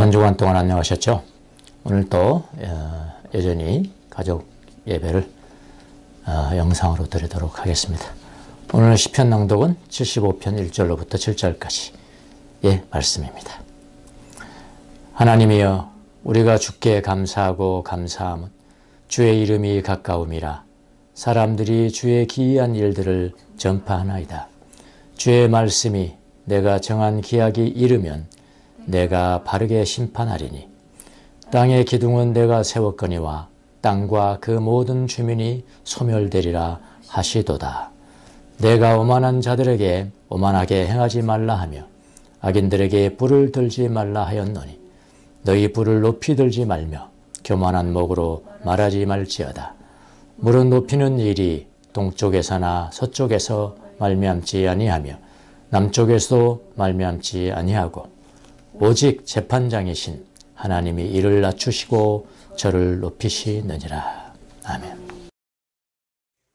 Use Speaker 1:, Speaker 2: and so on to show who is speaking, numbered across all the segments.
Speaker 1: 한 주간 동안 안녕하셨죠? 오늘 또 여전히 가족 예배를 영상으로 드리도록 하겠습니다. 오늘 시편 낭독은 75편 1절로부터 7절까지의 말씀입니다. 하나님이여, 우리가 주께 감사하고 감사함은 주의 이름이 가까움이라. 사람들이 주의 기이한 일들을 전파하나이다. 주의 말씀이 내가 정한 기약이 이르면 내가 바르게 심판하리니, 땅의 기둥은 내가 세웠거니와 땅과 그 모든 주민이 소멸되리라 하시도다. 내가 오만한 자들에게 오만하게 행하지 말라 하며 악인들에게 불을 들지 말라 하였노니, 너희 불을 높이 들지 말며 교만한 목으로 말하지 말지어다. 물은 높이는 일이 동쪽에서나 서쪽에서 말미암지 아니하며 남쪽에서도 말미암지 아니하고, 오직 재판장이신 하나님이 이를 낮추시고 저를 높이시느니라. 아멘.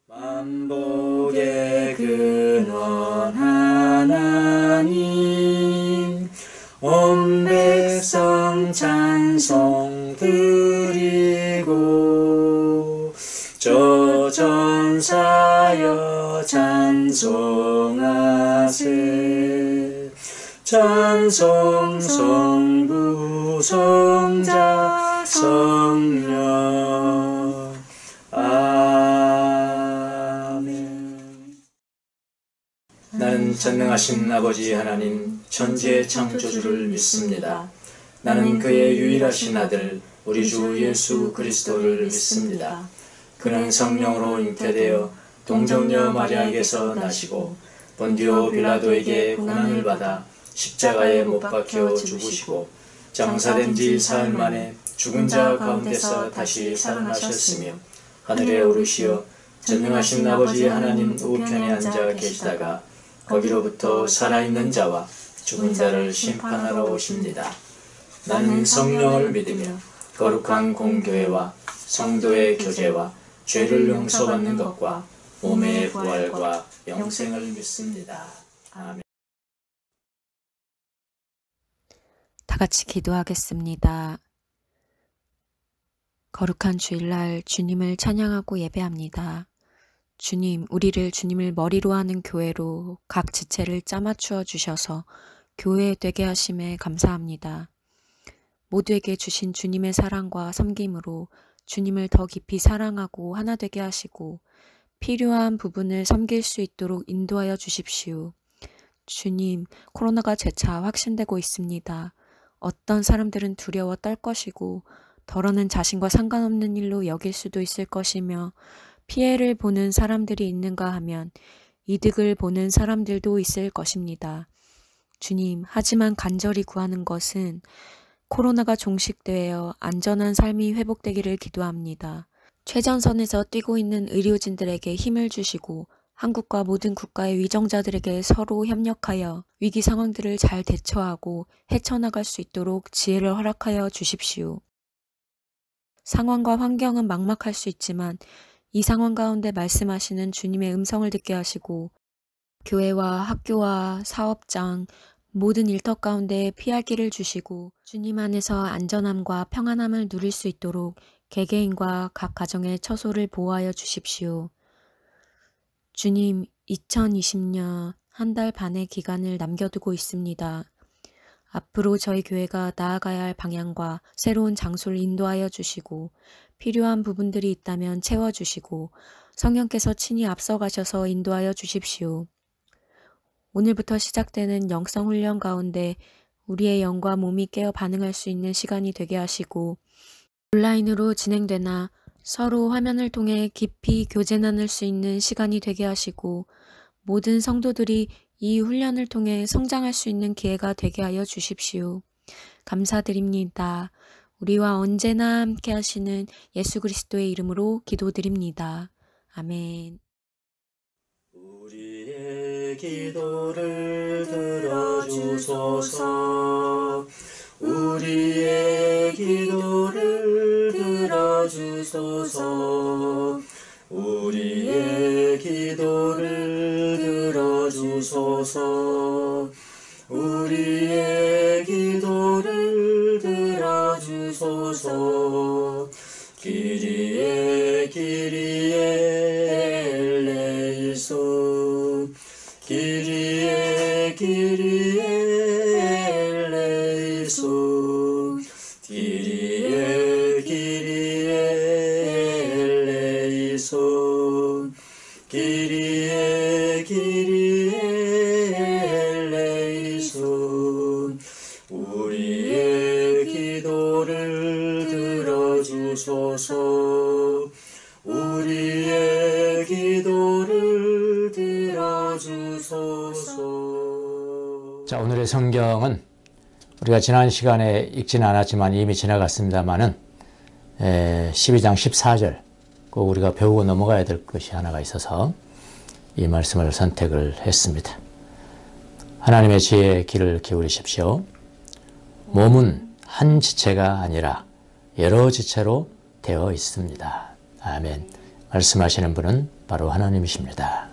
Speaker 2: 만복의 근원 하나님, 온 백성 찬송 드리고, 저 전사여 찬송하세. 찬송 성부 성자 성령. 아멘.
Speaker 3: 나는 전능하신 아버지 하나님 천지의 창조주를 믿습니다. 나는 그의 유일하신 아들 우리 주 예수 그리스도를 믿습니다. 그는 성령으로 잉태되어 동정녀 마리아에게서 나시고 본디오 빌라도에게 고난을 받아 십자가에 못 박혀 죽으시고 장사된 지 사흘 만에 죽은 자 가운데서 다시 살아나셨으며 하늘에 오르시어 전능하신 아버지 하나님 우편에 앉아 계시다가 거기로부터 살아있는 자와 죽은 자를 심판하러 오십니다. 나는 성령을 믿으며 거룩한 공교회와 성도의 교제와 죄를 용서받는 것과 몸의 부활과 영생을 믿습니다. 아멘.
Speaker 4: 다 같이 기도하겠습니다. 거룩한 주일날 주님을 찬양하고 예배합니다. 주님, 우리를 주님을 머리로 하는 교회로 각 지체를 짜맞추어 주셔서 교회 되게 하심에 감사합니다. 모두에게 주신 주님의 사랑과 섬김으로 주님을 더 깊이 사랑하고 하나 되게 하시고 필요한 부분을 섬길 수 있도록 인도하여 주십시오. 주님, 코로나가 재차 확신되고 있습니다. 어떤 사람들은 두려워 떨 것이고 덜어는 자신과 상관없는 일로 여길 수도 있을 것이며, 피해를 보는 사람들이 있는가 하면 이득을 보는 사람들도 있을 것입니다. 주님, 하지만 간절히 구하는 것은 코로나가 종식되어 안전한 삶이 회복되기를 기도합니다. 최전선에서 뛰고 있는 의료진들에게 힘을 주시고 한국과 모든 국가의 위정자들에게 서로 협력하여 위기 상황들을 잘 대처하고 헤쳐나갈 수 있도록 지혜를 허락하여 주십시오. 상황과 환경은 막막할 수 있지만 이 상황 가운데 말씀하시는 주님의 음성을 듣게 하시고, 교회와 학교와 사업장, 모든 일터 가운데 피할 길을 주시고 주님 안에서 안전함과 평안함을 누릴 수 있도록 개개인과 각 가정의 처소를 보호하여 주십시오. 주님, 2020년 한 달 반의 기간을 남겨두고 있습니다. 앞으로 저희 교회가 나아가야 할 방향과 새로운 장소를 인도하여 주시고, 필요한 부분들이 있다면 채워주시고 성령께서 친히 앞서가셔서 인도하여 주십시오. 오늘부터 시작되는 영성훈련 가운데 우리의 영과 몸이 깨어 반응할 수 있는 시간이 되게 하시고, 온라인으로 진행되나 서로 화면을 통해 깊이 교제 나눌 수 있는 시간이 되게 하시고, 모든 성도들이 이 훈련을 통해 성장할 수 있는 기회가 되게 하여 주십시오. 감사드립니다. 우리와 언제나 함께 하시는 예수 그리스도의 이름으로 기도드립니다. 아멘.
Speaker 2: 우리의 기도를 들어주소서. 우리의 기도를 들어주소서. 우리의 기도를 들어주소서. 우리의 기도를 들어주소서. 기리에 기리에 엘레이소. 기리에 기리에 엘레이소. 기리에 기리에 엘레이소. 기리에 기리에 엘레이소. 우리의 기도를 들어주소서. 우리의 기도를 들어주소서.
Speaker 1: 자, 오늘의 성경은 우리가 지난 시간에 읽지는 않았지만 이미 지나갔습니다만은 12장 14절 꼭 우리가 배우고 넘어가야 될 것이 하나가 있어서 이 말씀을 선택을 했습니다. 하나님의 지혜의 귀를 기울이십시오. 몸은 한 지체가 아니라 여러 지체로 되어 있습니다. 아멘. 말씀하시는 분은 바로 하나님이십니다.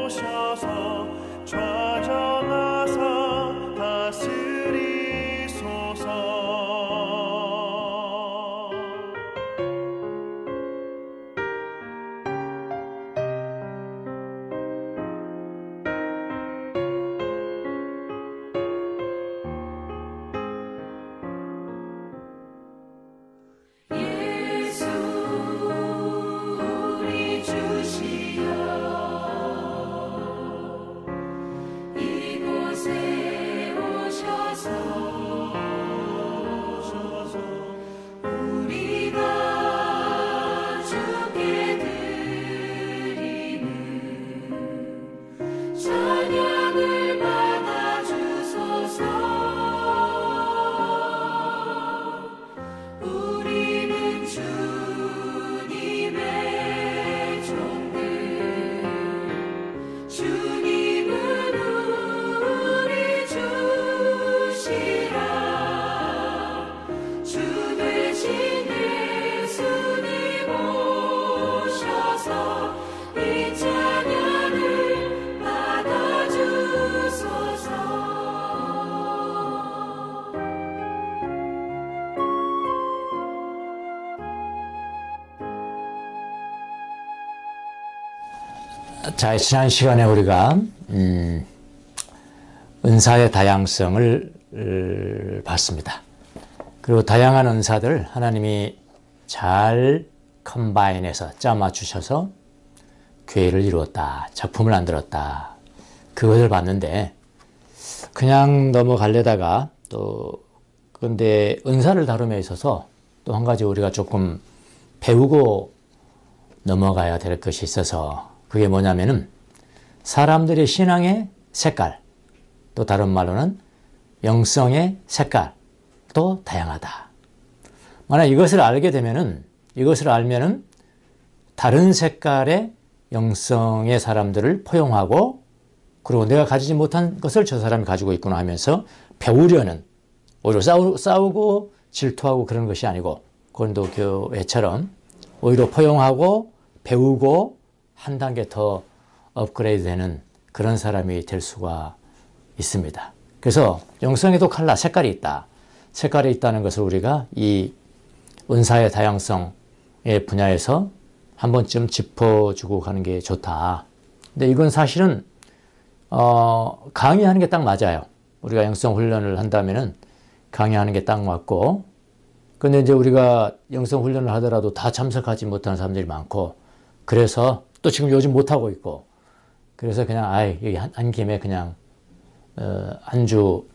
Speaker 5: 오셔서 좌정하사 다스리소서.
Speaker 1: 자, 지난 시간에 우리가 은사의 다양성을 봤습니다. 그리고 다양한 은사들 하나님이 잘 컴바인해서 짜맞추셔서 교회를 이루었다, 작품을 만들었다, 그것을 봤는데 그냥 넘어가려다가 또 그런데 은사를 다룸에 있어서 또 한 가지 우리가 조금 배우고 넘어가야 될 것이 있어서 그게 뭐냐면은 사람들의 신앙의 색깔, 또 다른 말로는 영성의 색깔도 다양하다. 만약 이것을 알게 되면은, 이것을 알면은 다른 색깔의 영성의 사람들을 포용하고, 그리고 내가 가지지 못한 것을 저 사람이 가지고 있구나 하면서 배우려는, 오히려 싸우고 질투하고 그런 것이 아니고 고린도 교회처럼 오히려 포용하고 배우고 한 단계 더 업그레이드 되는 그런 사람이 될 수가 있습니다. 그래서 영성에도 칼라, 색깔이 있다. 색깔이 있다는 것을 우리가 이 은사의 다양성의 분야에서 한 번쯤 짚어주고 가는 게 좋다. 근데 이건 사실은 강의하는 게 딱 맞아요. 우리가 영성 훈련을 한다면은 강의하는 게 딱 맞고, 근데 이제 우리가 영성 훈련을 하더라도 다 참석하지 못하는 사람들이 많고, 그래서 또 지금 요즘 못하고 있고, 그래서 그냥 여기 한 김에 그냥 한 주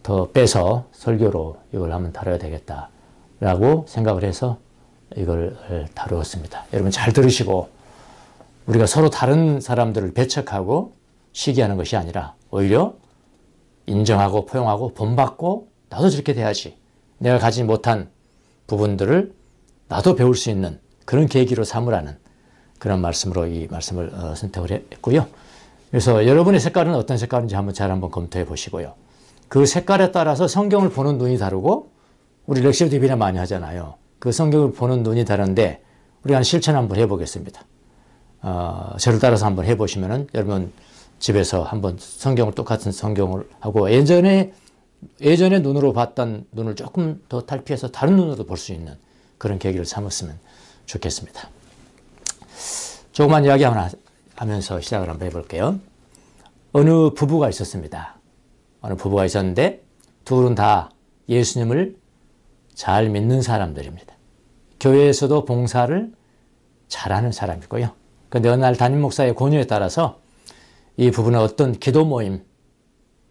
Speaker 1: 더 빼서 설교로 이걸 한번 다뤄야 되겠다라고 생각을 해서 이걸 다루었습니다. 여러분 잘 들으시고, 우리가 서로 다른 사람들을 배척하고 시기하는 것이 아니라 오히려 인정하고 포용하고 본받고 나도 저렇게 돼야지, 내가 가지 못한 부분들을 나도 배울 수 있는 그런 계기로 삼으라는 그런 말씀으로 이 말씀을 선택을 했고요. 그래서 여러분의 색깔은 어떤 색깔인지 한번 검토해 보시고요. 그 색깔에 따라서 성경을 보는 눈이 다르고, 우리 렉시오 디비나 많이 하잖아요. 그 성경을 보는 눈이 다른데 우리 한 실천 한번 해보겠습니다. 저를 따라서 한번 해보시면은 여러분 집에서 한번 성경을, 똑같은 성경을 하고 예전에 눈으로 봤던 눈을 조금 더 탈피해서 다른 눈으로 볼 수 있는 그런 계기를 삼았으면 좋겠습니다. 조그만 이야기 하나 하면서 시작을 한번 해볼게요. 어느 부부가 있었습니다. 어느 부부가 있었는데 둘은 다 예수님을 잘 믿는 사람들입니다. 교회에서도 봉사를 잘하는 사람이고요. 그런데 어느 날 담임 목사의 권유에 따라서 이 부부는 어떤 기도 모임,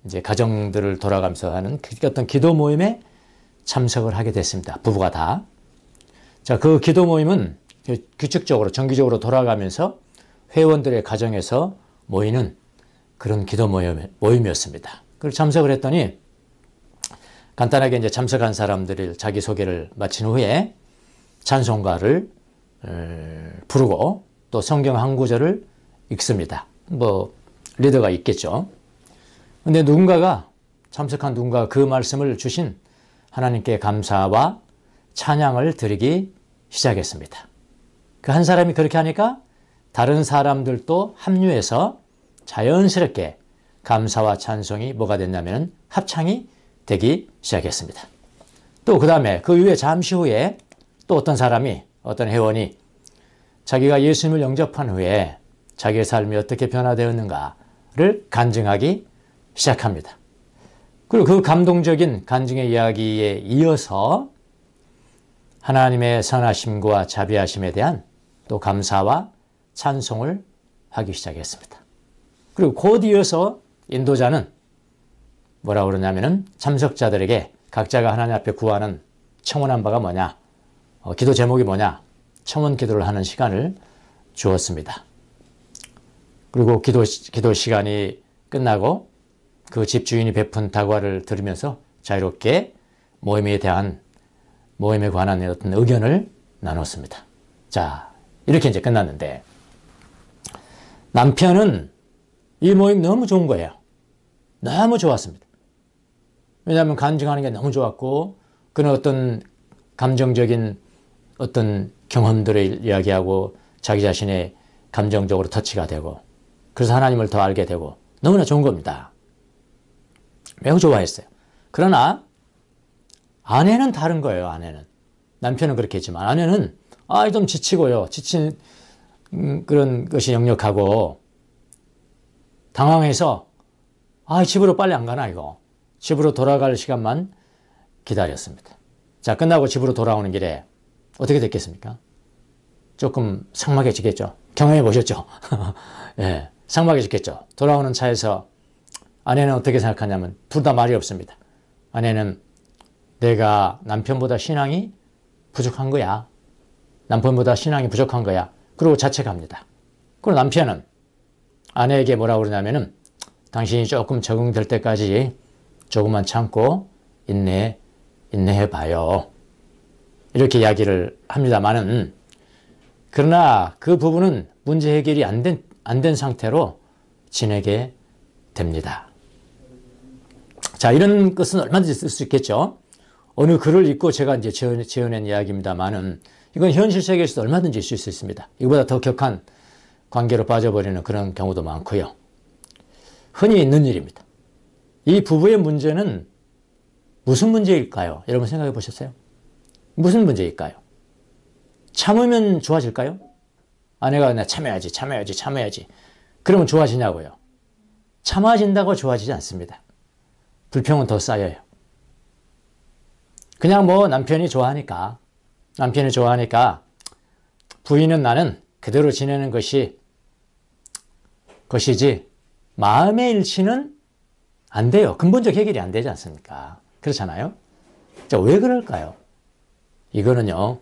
Speaker 1: 이제 가정들을 돌아가면서 하는 어떤 기도 모임에 참석을 하게 됐습니다. 부부가 다. 자, 그 기도 모임은 규칙적으로, 정기적으로 돌아가면서 회원들의 가정에서 모이는 그런 기도 모임이었습니다. 그걸 참석을 했더니 간단하게 이제 참석한 사람들을 자기소개를 마친 후에 찬송가를 부르고 또 성경 한 구절을 읽습니다. 뭐 리더가 있겠죠. 근데 참석한 누군가가 그 말씀을 주신 하나님께 감사와 찬양을 드리기 시작했습니다. 그 한 사람이 그렇게 하니까 다른 사람들도 합류해서 자연스럽게 감사와 찬송이 뭐가 됐냐면 합창이 되기 시작했습니다. 또 그 다음에 그 이후에 잠시 후에 또 어떤 사람이, 어떤 회원이 자기가 예수님을 영접한 후에 자기의 삶이 어떻게 변화되었는가를 간증하기 시작합니다. 그리고 그 감동적인 간증의 이야기에 이어서 하나님의 선하심과 자비하심에 대한 또 감사와 찬송을 하기 시작했습니다. 그리고 곧 이어서 인도자는 뭐라고 그러냐면은 참석자들에게 각자가 하나님 앞에 구하는 청원한 바가 뭐냐, 기도 제목이 뭐냐, 청원 기도를 하는 시간을 주었습니다. 그리고 기도 시간이 끝나고 그 집주인이 베푼 다과를 들으면서 자유롭게 모임에 관한 어떤 의견을 나눴습니다. 자, 이렇게 이제 끝났는데 남편은 이 모임 너무 좋은 거예요. 너무 좋았습니다. 왜냐하면 간증하는 게 너무 좋았고 그는 어떤 감정적인 어떤 경험들을 이야기하고 자기 자신의 감정적으로 터치가 되고 그래서 하나님을 더 알게 되고 너무나 좋은 겁니다. 매우 좋아했어요. 그러나 아내는 다른 거예요. 아내는. 남편은 그렇게 했지만 아내는 좀 지치고요. 지친 그런 것이 역력하고 당황해서 집으로 빨리 안 가나 이거. 집으로 돌아갈 시간만 기다렸습니다. 자, 끝나고 집으로 돌아오는 길에 어떻게 됐겠습니까? 조금 삭막해지겠죠. 경험해 보셨죠? 예, 삭막해지겠죠. 돌아오는 차에서 아내는 어떻게 생각하냐면 둘 다 말이 없습니다. 아내는 내가 남편보다 신앙이 부족한 거야. 남편보다 신앙이 부족한 거야. 그러고 자책합니다. 그리고 남편은 아내에게 뭐라고 그러냐면은 당신이 조금 적응될 때까지 조금만 참고 인내해봐요. 이렇게 이야기를 합니다만은 그러나 그 부분은 문제 해결이 안 된 상태로 지내게 됩니다. 자, 이런 것은 얼마든지 쓸 수 있겠죠. 어느 글을 읽고 제가 이제 지어낸 이야기입니다만은 이건 현실 세계에서도 얼마든지 있을 수 있습니다. 이거보다 더 격한 관계로 빠져버리는 그런 경우도 많고요. 흔히 있는 일입니다. 이 부부의 문제는 무슨 문제일까요? 여러분 생각해 보셨어요? 무슨 문제일까요? 참으면 좋아질까요? 아내가 나 참아야지. 그러면 좋아지냐고요? 참아진다고 좋아지지 않습니다. 불평은 더 쌓여요. 그냥 남편이 좋아하니까 부인은 나는 그대로 지내는 것이지 마음의 일치는 안 돼요. 근본적 해결이 안 되지 않습니까? 그렇잖아요? 자, 왜 그럴까요? 이거는요,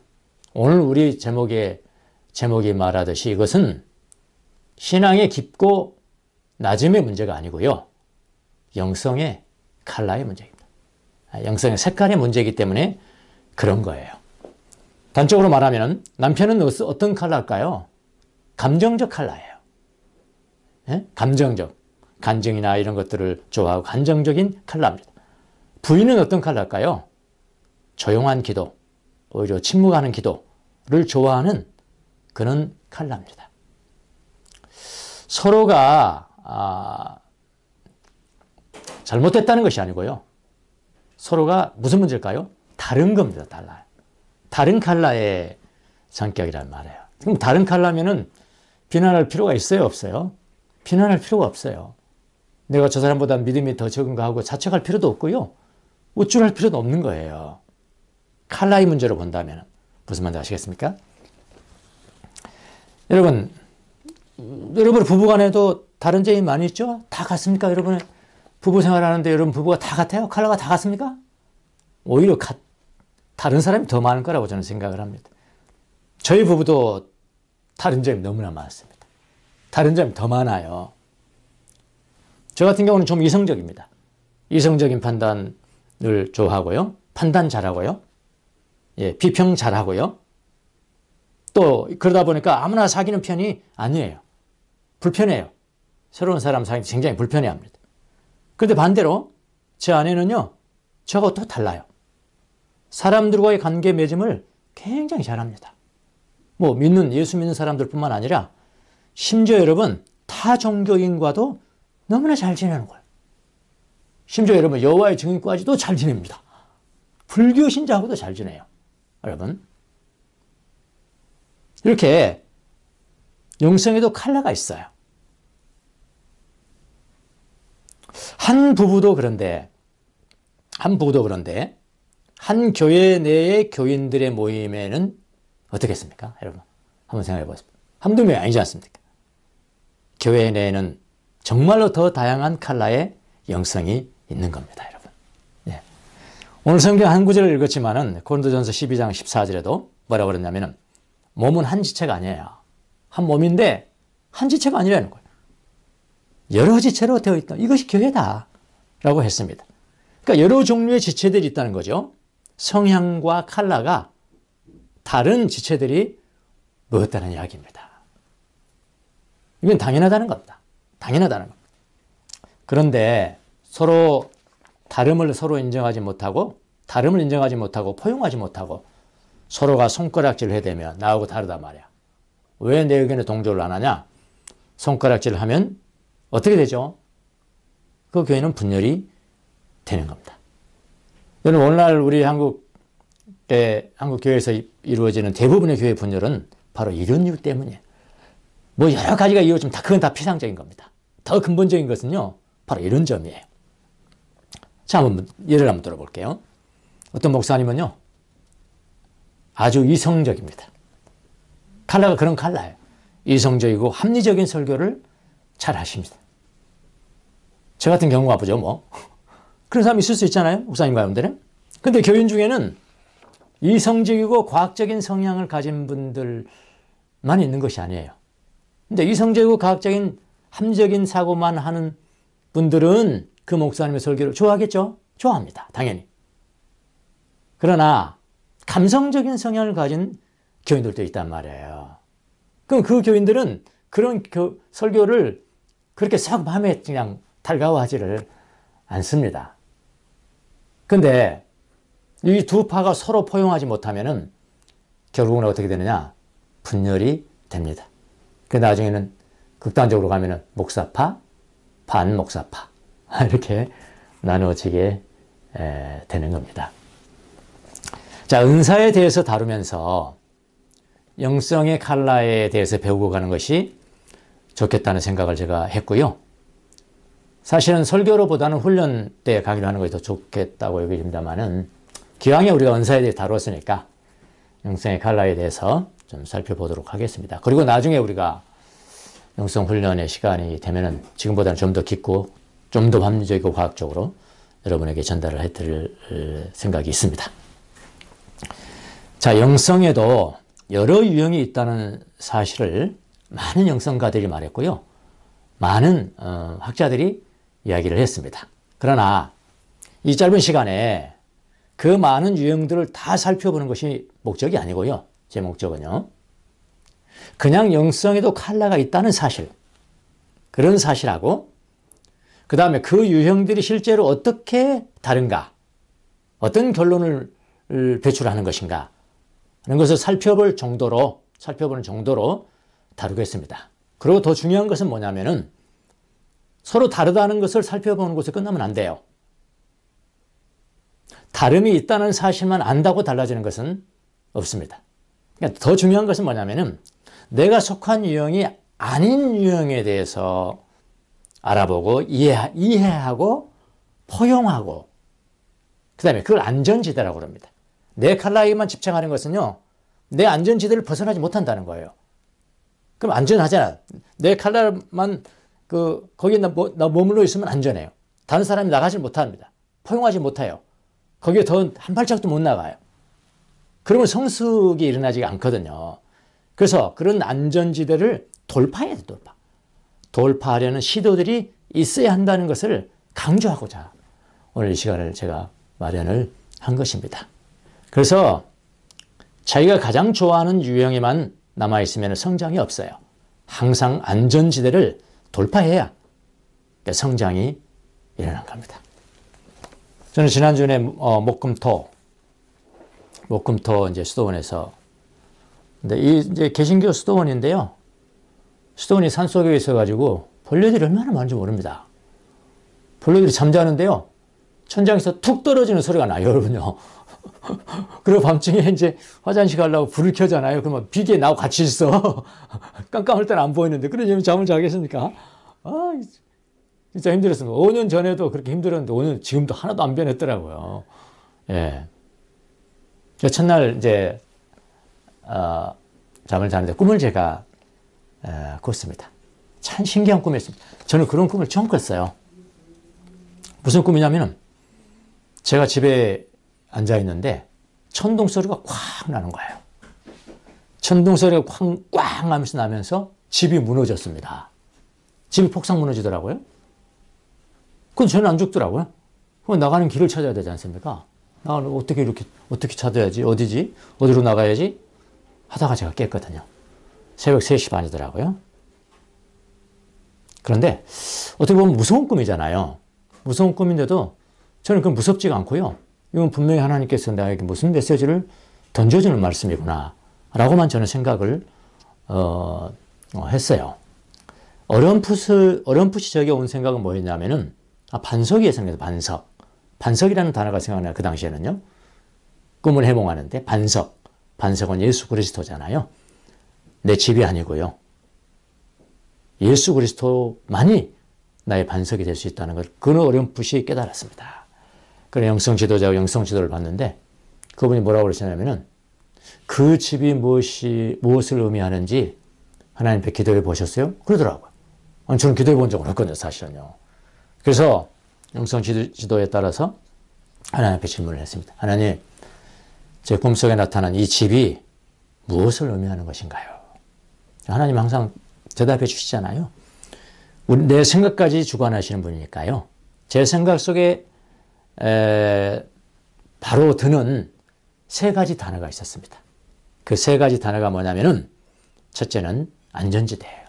Speaker 1: 오늘 우리 제목이 말하듯이 이것은 신앙의 깊고 낮음의 문제가 아니고요. 영성의 컬러의 문제입니다. 영성의 색깔의 문제이기 때문에 그런 거예요. 단적으로 말하면 남편은 어떤 컬러일까요? 감정적 컬러예요. 예? 감정적. 간증이나 이런 것들을 좋아하고 감정적인 컬러입니다. 부인은 어떤 컬러일까요? 조용한 기도, 오히려 침묵하는 기도를 좋아하는 그런 컬러입니다. 서로가 잘못됐다는 것이 아니고요. 서로가 무슨 문제일까요? 다른 겁니다. 달라요. 다른 컬러의 성격이란 말이에요. 그럼 다른 컬러면은 비난할 필요가 있어요? 없어요? 비난할 필요가 없어요. 내가 저 사람보다 믿음이 더 적은가 하고 자책할 필요도 없고요. 우쭐할 필요도 없는 거예요. 컬러의 문제로 본다면 무슨 말인지 아시겠습니까? 여러분 부부간에도 다른 점이 많이 있죠? 다 같습니까? 여러분 부부 생활하는데 여러분 부부가 다 같아요? 컬러가 다 같습니까? 오히려 다른 사람이 더 많을 거라고 저는 생각을 합니다. 저희 부부도 다른 점이 너무나 많습니다. 다른 점이 더 많아요. 저 같은 경우는 좀 이성적입니다. 이성적인 판단을 좋아하고요. 판단 잘하고요. 예, 비평 잘하고요. 또 그러다 보니까 아무나 사귀는 편이 아니에요. 불편해요. 새로운 사람 사귀기 굉장히 불편해합니다. 그런데 반대로 제 아내는요. 저하고 또 달라요. 사람들과의 관계 맺음을 굉장히 잘합니다. 예수 믿는 사람들뿐만 아니라 심지어 여러분 타 종교인과도 너무나 잘 지내는 거예요. 심지어 여러분 여호와의 증인까지도 잘 지냅니다. 불교 신자하고도 잘 지내요. 여러분 이렇게 영성에도 컬러가 있어요. 한 부부도 그런데 한 교회 내의 교인들의 모임에는 어떻겠습니까? 여러분 한번 생각해 보세요. 한두 명이 아니지 않습니까? 교회 내에는 정말로 더 다양한 컬러의 영성이 있는 겁니다. 여러분. 예. 오늘 성경 한 구절을 읽었지만은 고린도전서 12장 14절에도 뭐라고 그랬냐면은 몸은 한 지체가 아니에요. 한 몸인데 한 지체가 아니라는 거예요. 여러 지체로 되어 있다. 이것이 교회다 라고 했습니다. 그러니까 여러 종류의 지체들이 있다는 거죠. 성향과 컬러가 다른 지체들이 모였다는 이야기입니다. 이건 당연하다는 겁니다. 당연하다는 겁니다. 그런데 서로 다름을 서로 인정하지 못하고 포용하지 못하고 서로가 손가락질을 해대면 나하고 다르다 말이야. 왜 내 의견에 동조를 안 하냐? 손가락질을 하면 어떻게 되죠? 그 교회는 분열이 되는 겁니다. 여러분 오늘날 우리 한국 교회에서 이루어지는 대부분의 교회 분열은 바로 이런 이유 때문이에요. 뭐 여러 가지가 이유지만 그건 다 피상적인 겁니다. 더 근본적인 것은요, 바로 이런 점이에요. 자, 한번 예를 한번 들어볼게요. 어떤 목사님은요, 아주 이성적입니다. 컬러가 그런 컬러예요. 이성적이고 합리적인 설교를 잘 하십니다. 저 같은 경우가 보죠, 뭐. 그런 사람이 있을 수 있잖아요, 목사님 가운데는. 근데 교인 중에는 이성적이고 과학적인 성향을 가진 분들만 있는 것이 아니에요. 근데 이성적이고 과학적인 합리적인 사고만 하는 분들은 그 목사님의 설교를 좋아하겠죠? 좋아합니다. 당연히. 그러나 감성적인 성향을 가진 교인들도 있단 말이에요. 그럼 그 교인들은 그런 설교를 그렇게 썩 마음에 그냥 달가워하지를 않습니다. 근데 이 두 파가 서로 포용하지 못하면은 결국은 어떻게 되느냐? 분열이 됩니다. 그 나중에는 극단적으로 가면은 목사파, 반목사파 이렇게 나누어지게 되는 겁니다. 자, 은사에 대해서 다루면서 영성의 컬러에 대해서 배우고 가는 것이 좋겠다는 생각을 제가 했고요. 사실은 설교로보다는 훈련 때 강의를 하는 것이 더 좋겠다고 여겨집니다만은 기왕에 우리가 은사에 대해 다뤘으니까 영성의 컬러에 대해서 좀 살펴보도록 하겠습니다. 그리고 나중에 우리가 영성 훈련의 시간이 되면은 지금보다는 좀 더 깊고 좀 더 합리적이고 과학적으로 여러분에게 전달을 해드릴 생각이 있습니다. 자, 영성에도 여러 유형이 있다는 사실을 많은 영성가들이 말했고요. 많은 학자들이 이야기를 했습니다. 그러나 이 짧은 시간에 그 많은 유형들을 다 살펴보는 것이 목적이 아니고요. 제 목적은요. 그냥 영성에도 컬러가 있다는 사실, 그런 사실하고 그 다음에 그 유형들이 실제로 어떻게 다른가, 어떤 결론을 배출하는 것인가 하는 것을 살펴보는 정도로 다루겠습니다. 그리고 더 중요한 것은 뭐냐면은 서로 다르다는 것을 살펴보는 것에 끝나면 안 돼요. 다름이 있다는 사실만 안다고 달라지는 것은 없습니다. 그러니까 더 중요한 것은 뭐냐면은 내가 속한 유형이 아닌 유형에 대해서 알아보고 이해하고 포용하고 그 다음에 그걸 안전지대라고 합니다. 내 컬러에만 집착하는 것은요, 내 안전지대를 벗어나지 못한다는 거예요. 그럼 안전하잖아. 내 컬러만 거기에 나 머물러 있으면 안전해요. 다른 사람이 나가지 못합니다. 포용하지 못해요. 거기에 더 한 발짝도 못 나가요. 그러면 성숙이 일어나지 않거든요. 그래서 그런 안전지대를 돌파해야 돼, 돌파하려는 시도들이 있어야 한다는 것을 강조하고자 오늘 이 시간을 제가 마련을 한 것입니다. 그래서 자기가 가장 좋아하는 유형에만 남아있으면 성장이 없어요. 항상 안전지대를 돌파해야 성장이 일어난 겁니다. 저는 지난주에 목금토 이제 수도원에서, 근데 이제 개신교 수도원인데요. 수도원이 산속에 있어가지고 벌레들이 얼마나 많은지 모릅니다. 벌레들이 잠자는데요. 천장에서 툭 떨어지는 소리가 나요, 여러분요. 그리고 밤중에 이제 화장실 가려고 불을 켜잖아요. 그러면 비계에 나하고 같이 있어. 깜깜할 때는 안 보이는데. 그러면 잠을 자겠습니까? 아, 진짜 힘들었습니다. 5년 전에도 그렇게 힘들었는데 5년 지금도 하나도 안 변했더라고요. 예. 첫날 이제 잠을 자는데 꿈을 제가 꿨습니다. 참 신기한 꿈이었습니다. 저는 그런 꿈을 처음 꿨어요. 무슨 꿈이냐면은 제가 집에 앉아 있는데 천둥 소리가 쾅 나는 거예요. 천둥 소리가 꽝꽝 하면서 나면서 집이 무너졌습니다. 집이 폭삭 무너지더라고요. 그건 저는 안 죽더라고요. 그럼 나가는 길을 찾아야 되지 않습니까? 나가는 어떻게 찾아야지? 어디지? 어디로 나가야지? 하다가 제가 깼거든요. 새벽 3시 반이더라고요. 그런데 어떻게 보면 무서운 꿈이잖아요. 무서운 꿈인데도 저는 그건 무섭지가 않고요. 이건 분명히 하나님께서 나에게 무슨 메시지를 던져주는 말씀이구나 라고만 저는 생각을 했어요. 어렴풋이 저에게 온 생각은 뭐였냐면은 반석이 생각해서 반석이라는 단어가 생각나요. 그 당시에는요. 꿈을 해몽하는데 반석은 예수 그리스도잖아요. 내 집이 아니고요. 예수 그리스도만이 나의 반석이 될 수 있다는 걸 그는 어렴풋이 깨달았습니다. 그런 영성 지도자가 영성 지도를 봤는데 그분이 뭐라고 그러시냐면은 그 집이 무엇을 의미하는지 하나님 앞에 기도해 보셨어요? 그러더라고요. 아니, 저는 기도해 본 적은 없거든요, 사실은요. 그래서 영성 지도에 따라서 하나님 앞에 질문을 했습니다. 하나님, 제 꿈속에 나타난 이 집이 무엇을 의미하는 것인가요? 하나님 항상 대답해 주시잖아요. 내 생각까지 주관하시는 분이니까요. 제 생각 속에 바로 드는 3가지 단어가 있었습니다. 그 3가지 단어가 뭐냐면은 첫째는 안전지대예요.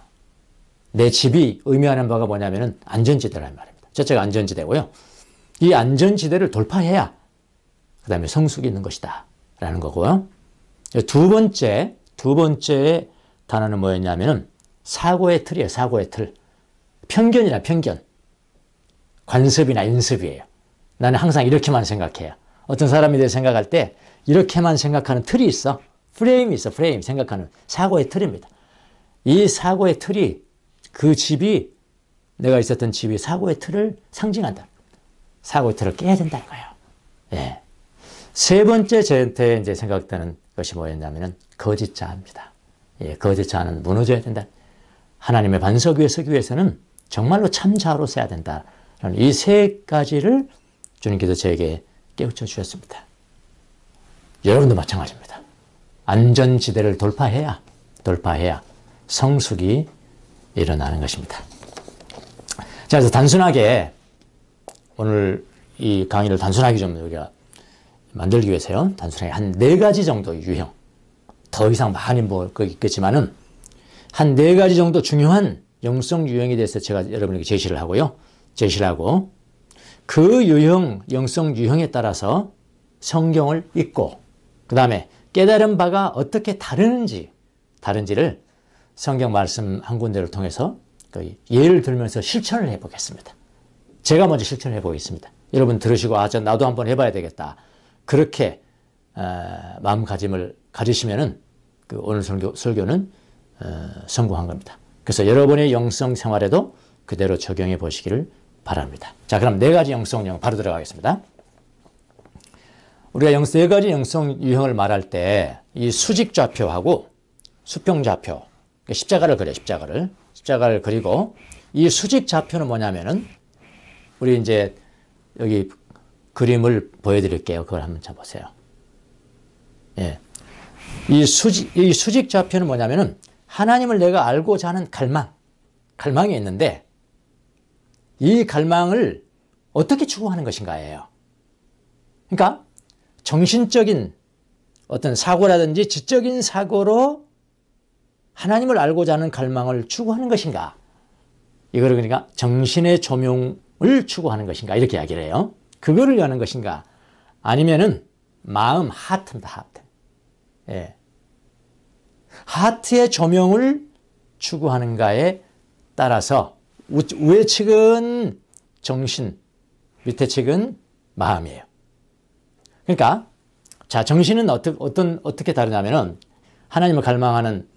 Speaker 1: 내 집이 의미하는 바가 뭐냐면은 안전지대라는 말입니다. 첫째가 안전지대고요. 이 안전지대를 돌파해야 그 다음에 성숙이 있는 것이다 라는 거고요. 두 번째 단어는 뭐였냐면은 사고의 틀이에요. 사고의 틀. 편견이나 편견. 관습이나 인습이에요. 나는 항상 이렇게만 생각해요. 어떤 사람에 대해 생각할 때 이렇게만 생각하는 틀이 있어. 프레임이 있어. 프레임. 생각하는 사고의 틀입니다. 이 사고의 틀이 그 집이 내가 있었던 집이 사고의 틀을 상징한다. 사고의 틀을 깨야 된다는 거예요. 예. 세 번째 저한테 이제 생각되는 것이 뭐였냐면은 거짓자입니다. 예, 거짓자는 무너져야 된다. 하나님의 반석 위에 서기 위해서는 정말로 참자로 써야 된다. 이 3가지를 주님께서 저에게 깨우쳐 주셨습니다. 여러분도 마찬가지입니다. 안전지대를 돌파해야 성숙이 일어나는 것입니다. 자, 그래서 단순하게 오늘 이 강의를 단순하게 좀 우리가 만들기 위해서요. 단순하게 한 4가지 정도 유형. 더 이상 많이 뭐 있겠지만은 한 4가지 정도 중요한 영성 유형에 대해서 제가 여러분에게 제시를 하고 그 유형, 영성 유형에 따라서 성경을 읽고 그 다음에 깨달은 바가 어떻게 다른지를 성경 말씀 한 군데를 통해서 예를 들면서 실천을 해보겠습니다. 제가 먼저 실천을 해보겠습니다. 여러분 들으시고 나도 한번 해봐야 되겠다. 그렇게 마음가짐을 가지시면은 오늘 설교는 성공한 겁니다. 그래서 여러분의 영성 생활에도 그대로 적용해 보시기를 바랍니다. 자, 그럼 4가지 영성 유형 바로 들어가겠습니다. 우리가 4가지 영성 유형을 말할 때 이 수직좌표하고 수평좌표, 십자가를 그려요. 십자가를 그리고 이 수직좌표는 뭐냐면은 우리 이제 여기 그림을 보여드릴게요. 그걸 한번 잡으세요. 예. 이 수직좌표는 뭐냐면은 하나님을 내가 알고자 하는 갈망이 있는데 이 갈망을 어떻게 추구하는 것인가예요. 그러니까 정신적인 어떤 사고라든지 지적인 사고로 하나님을 알고자 하는 갈망을 추구하는 것인가. 이거를 그러니까 정신의 조명을 추구하는 것인가 이렇게 이야기를 해요. 그거를 위하는 것인가 아니면은 마음 하트입니다. 하트. 예. 하트의 조명을 추구하는가에 따라서 위에 측은 정신, 밑에 측은 마음이에요. 그러니까 자, 정신은 어떻게 다르냐면은 하나님을 갈망하는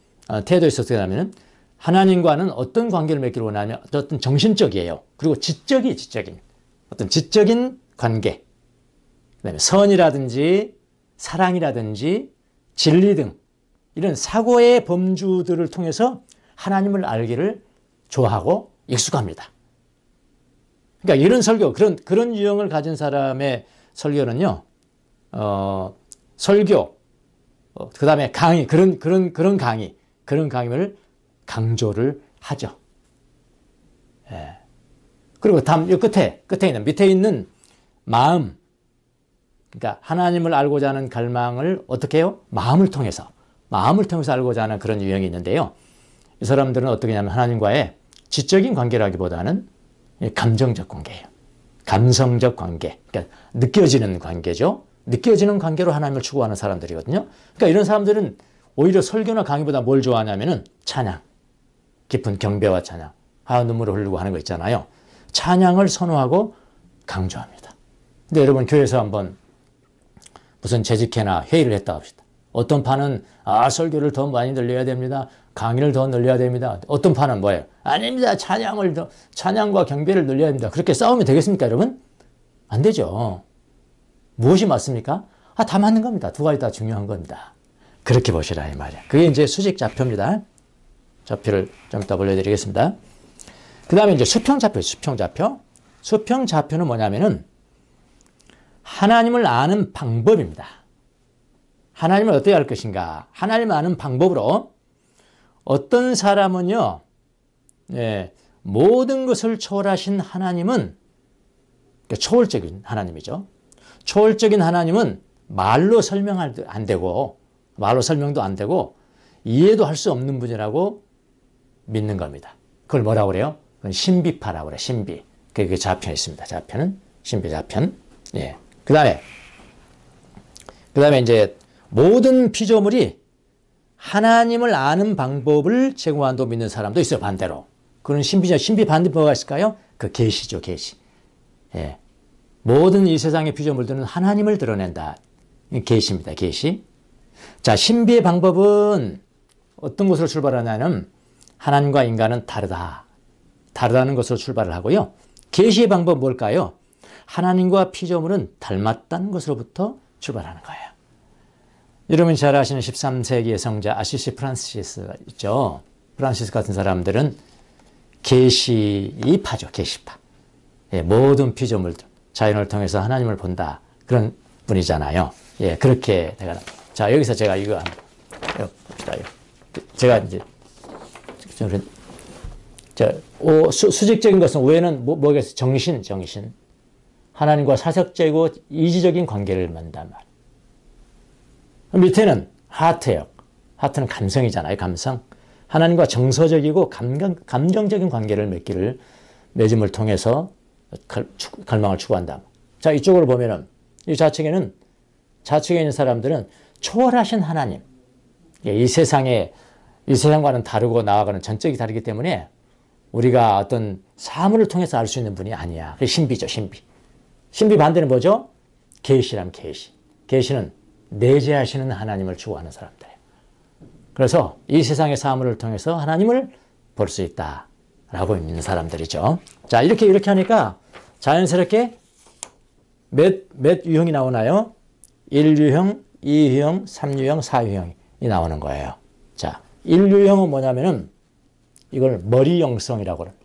Speaker 1: 태도에 있어서 어떻게 하냐면은 하나님과는 어떤 관계를 맺기를 원하냐면 어떤 정신적이에요. 그리고 지적인 어떤 지적인 관계, 그다음에 선이라든지 사랑이라든지 진리 등 이런 사고의 범주들을 통해서 하나님을 알기를 좋아하고 익숙합니다. 그러니까 이런 설교, 그런 유형을 가진 사람의 설교는요, 설교, 그 다음에 강의, 그런 강의를 강조를 하죠. 예. 그리고 다음, 이 밑에 있는 마음. 그러니까 하나님을 알고자 하는 갈망을 어떻게 해요? 마음을 통해서 알고자 하는 그런 유형이 있는데요. 이 사람들은 어떻게 하냐면 하나님과의 지적인 관계라기보다는 감정적 관계예요. 감성적 관계. 그러니까 느껴지는 관계죠. 느껴지는 관계로 하나님을 추구하는 사람들이거든요. 그러니까 이런 사람들은 오히려 설교나 강의보다 뭘 좋아하냐면은 찬양. 깊은 경배와 찬양. 눈물을 흘리고 하는 거 있잖아요. 찬양을 선호하고 강조합니다. 근데 여러분 교회에서 한번 무슨 재직회나 회의를 했다 합시다. 어떤 판은 설교를 더 많이 늘려야 됩니다. 강의를 더 늘려야 됩니다. 어떤 판은 뭐예요? 아닙니다. 찬양과 경배를 늘려야 됩니다. 그렇게 싸우면 되겠습니까, 여러분? 안 되죠. 무엇이 맞습니까? 다 맞는 겁니다. 두 가지 다 중요한 겁니다. 그렇게 보시라 이 말이야. 그게 이제 수직 좌표입니다. 좌표를 좀 이따 올려드리겠습니다. 그 다음에 이제 수평좌표. 수평좌표는 뭐냐면은 하나님을 아는 방법입니다. 하나님을 어떻게 알 것인가? 하나님을 아는 방법으로 어떤 사람은요, 모든 것을 초월하신 하나님은, 그러니까 초월적인 하나님이죠. 초월적인 하나님은 말로 설명도 안 되고, 이해도 할 수 없는 분이라고 믿는 겁니다. 그걸 뭐라고 그래요? 그건 신비파라고 그래요. 신비. 그게 좌편에 있습니다. 좌편은 신비 좌편. 예. 그 다음에 이제 모든 피조물이 하나님을 아는 방법을 제공한다고 믿는 사람도 있어요. 반대로. 그런 신비 반대 뭐가 있을까요? 그 계시죠. 계시. 예. 모든 이 세상의 피조물들은 하나님을 드러낸다. 계시입니다. 계시. 자, 신비의 방법은 어떤 것으로 출발하냐면 하나님과 인간은 다르다는 것으로 출발을 하고요. 계시의 방법은 뭘까요? 하나님과 피조물은 닮았다는 것으로부터 출발하는 거예요. 여러분이 잘 아시는 13세기의 성자 아시시 프란시스 있죠. 프란시스 같은 사람들은 계시파죠. 계시파. 예, 모든 피조물들, 자연을 통해서 하나님을 본다. 그런 분이잖아요. 예, 그렇게 내가. 자, 여기서 제가 이거 한번 봅시다. 제가 이제 수직적인 것은 위에는 뭐겠어요? 정신. 하나님과 사색적이고 이지적인 관계를 맺는단 말이에요. 밑에는 하트예요. 하트는 감성이잖아요. 감성. 하나님과 정서적이고 감정적인 관계를 맺음을 통해서 갈망을 추구한다. 자, 이쪽으로 보면은 이 좌측에 있는 사람들은 초월하신 하나님. 이 세상과는 다르고 나아가는 전적이 다르기 때문에 우리가 어떤 사물을 통해서 알 수 있는 분이 아니야. 신비죠, 신비. 신비 반대는 뭐죠? 계시란 계시. 계시는 내재하시는 하나님을 추구하는 사람들이에요. 그래서 이 세상의 사물을 통해서 하나님을 볼 수 있다라고 믿는 사람들이죠. 자, 이렇게 하니까 자연스럽게 몇 유형이 나오나요? 1유형, 2유형, 3유형, 4유형이 나오는 거예요. 자, 1유형은 뭐냐면은 이걸 머리 영성이라고 합니다.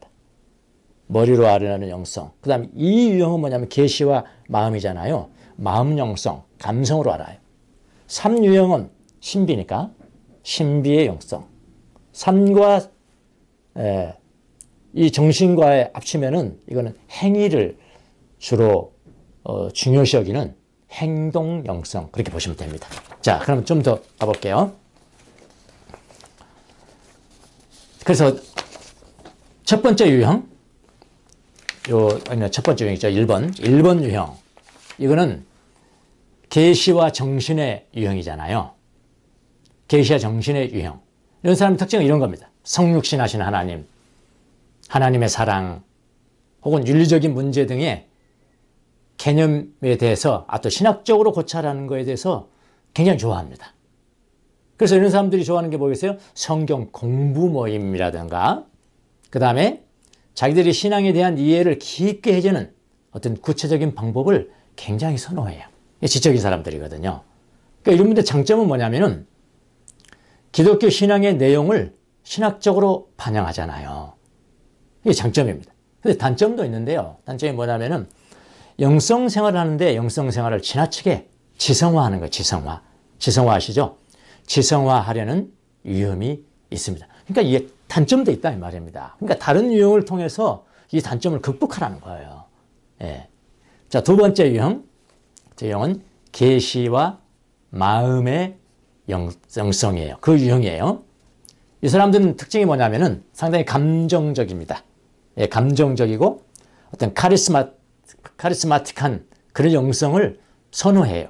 Speaker 1: 머리로 알아내는 영성. 그 다음에 2유형은 뭐냐면 계시와 마음이잖아요. 마음 영성, 감성으로 알아요. 3유형은 신비니까 신비의 영성. 3과 이 정신과의 합치면은 이거는 행위를 주로 중요시 여기는 행동 영성. 그렇게 보시면 됩니다. 자, 그럼 좀 더 가볼게요. 그래서 첫 번째 유형, 첫 번째 유형이죠. 1번 유형. 이거는 계시와 정신의 유형이잖아요. 계시와 정신의 유형. 이런 사람의 특징은 이런 겁니다. 성육신하신 하나님, 하나님의 사랑, 혹은 윤리적인 문제 등의 개념에 대해서, 또 신학적으로 고찰하는 것에 대해서 굉장히 좋아합니다. 그래서 이런 사람들이 좋아하는 게 뭐겠어요? 성경 공부 모임이라든가, 그 다음에 자기들이 신앙에 대한 이해를 깊게 해주는 어떤 구체적인 방법을 굉장히 선호해요. 지적인 사람들이거든요. 그러니까 이런 분들 장점은 뭐냐면은 기독교 신앙의 내용을 신학적으로 반영하잖아요. 이게 장점입니다. 근데 단점도 있는데요. 단점이 뭐냐면은 영성 생활을 하는데 영성 생활을 지나치게 지성화하는 거예요. 지성화. 지성화 아시죠? 지성화하려는 위험이 있습니다. 그러니까 이게 단점도 있다 이 말입니다. 그러니까 다른 유형을 통해서 이 단점을 극복하라는 거예요. 예. 자, 두 번째 유형. 저 유형은 계시와 마음의 영성이에요. 그 유형이에요. 이 사람들은 특징이 뭐냐면은 상당히 감정적입니다. 예, 감정적이고 어떤 카리스마틱한 그런 영성을 선호해요.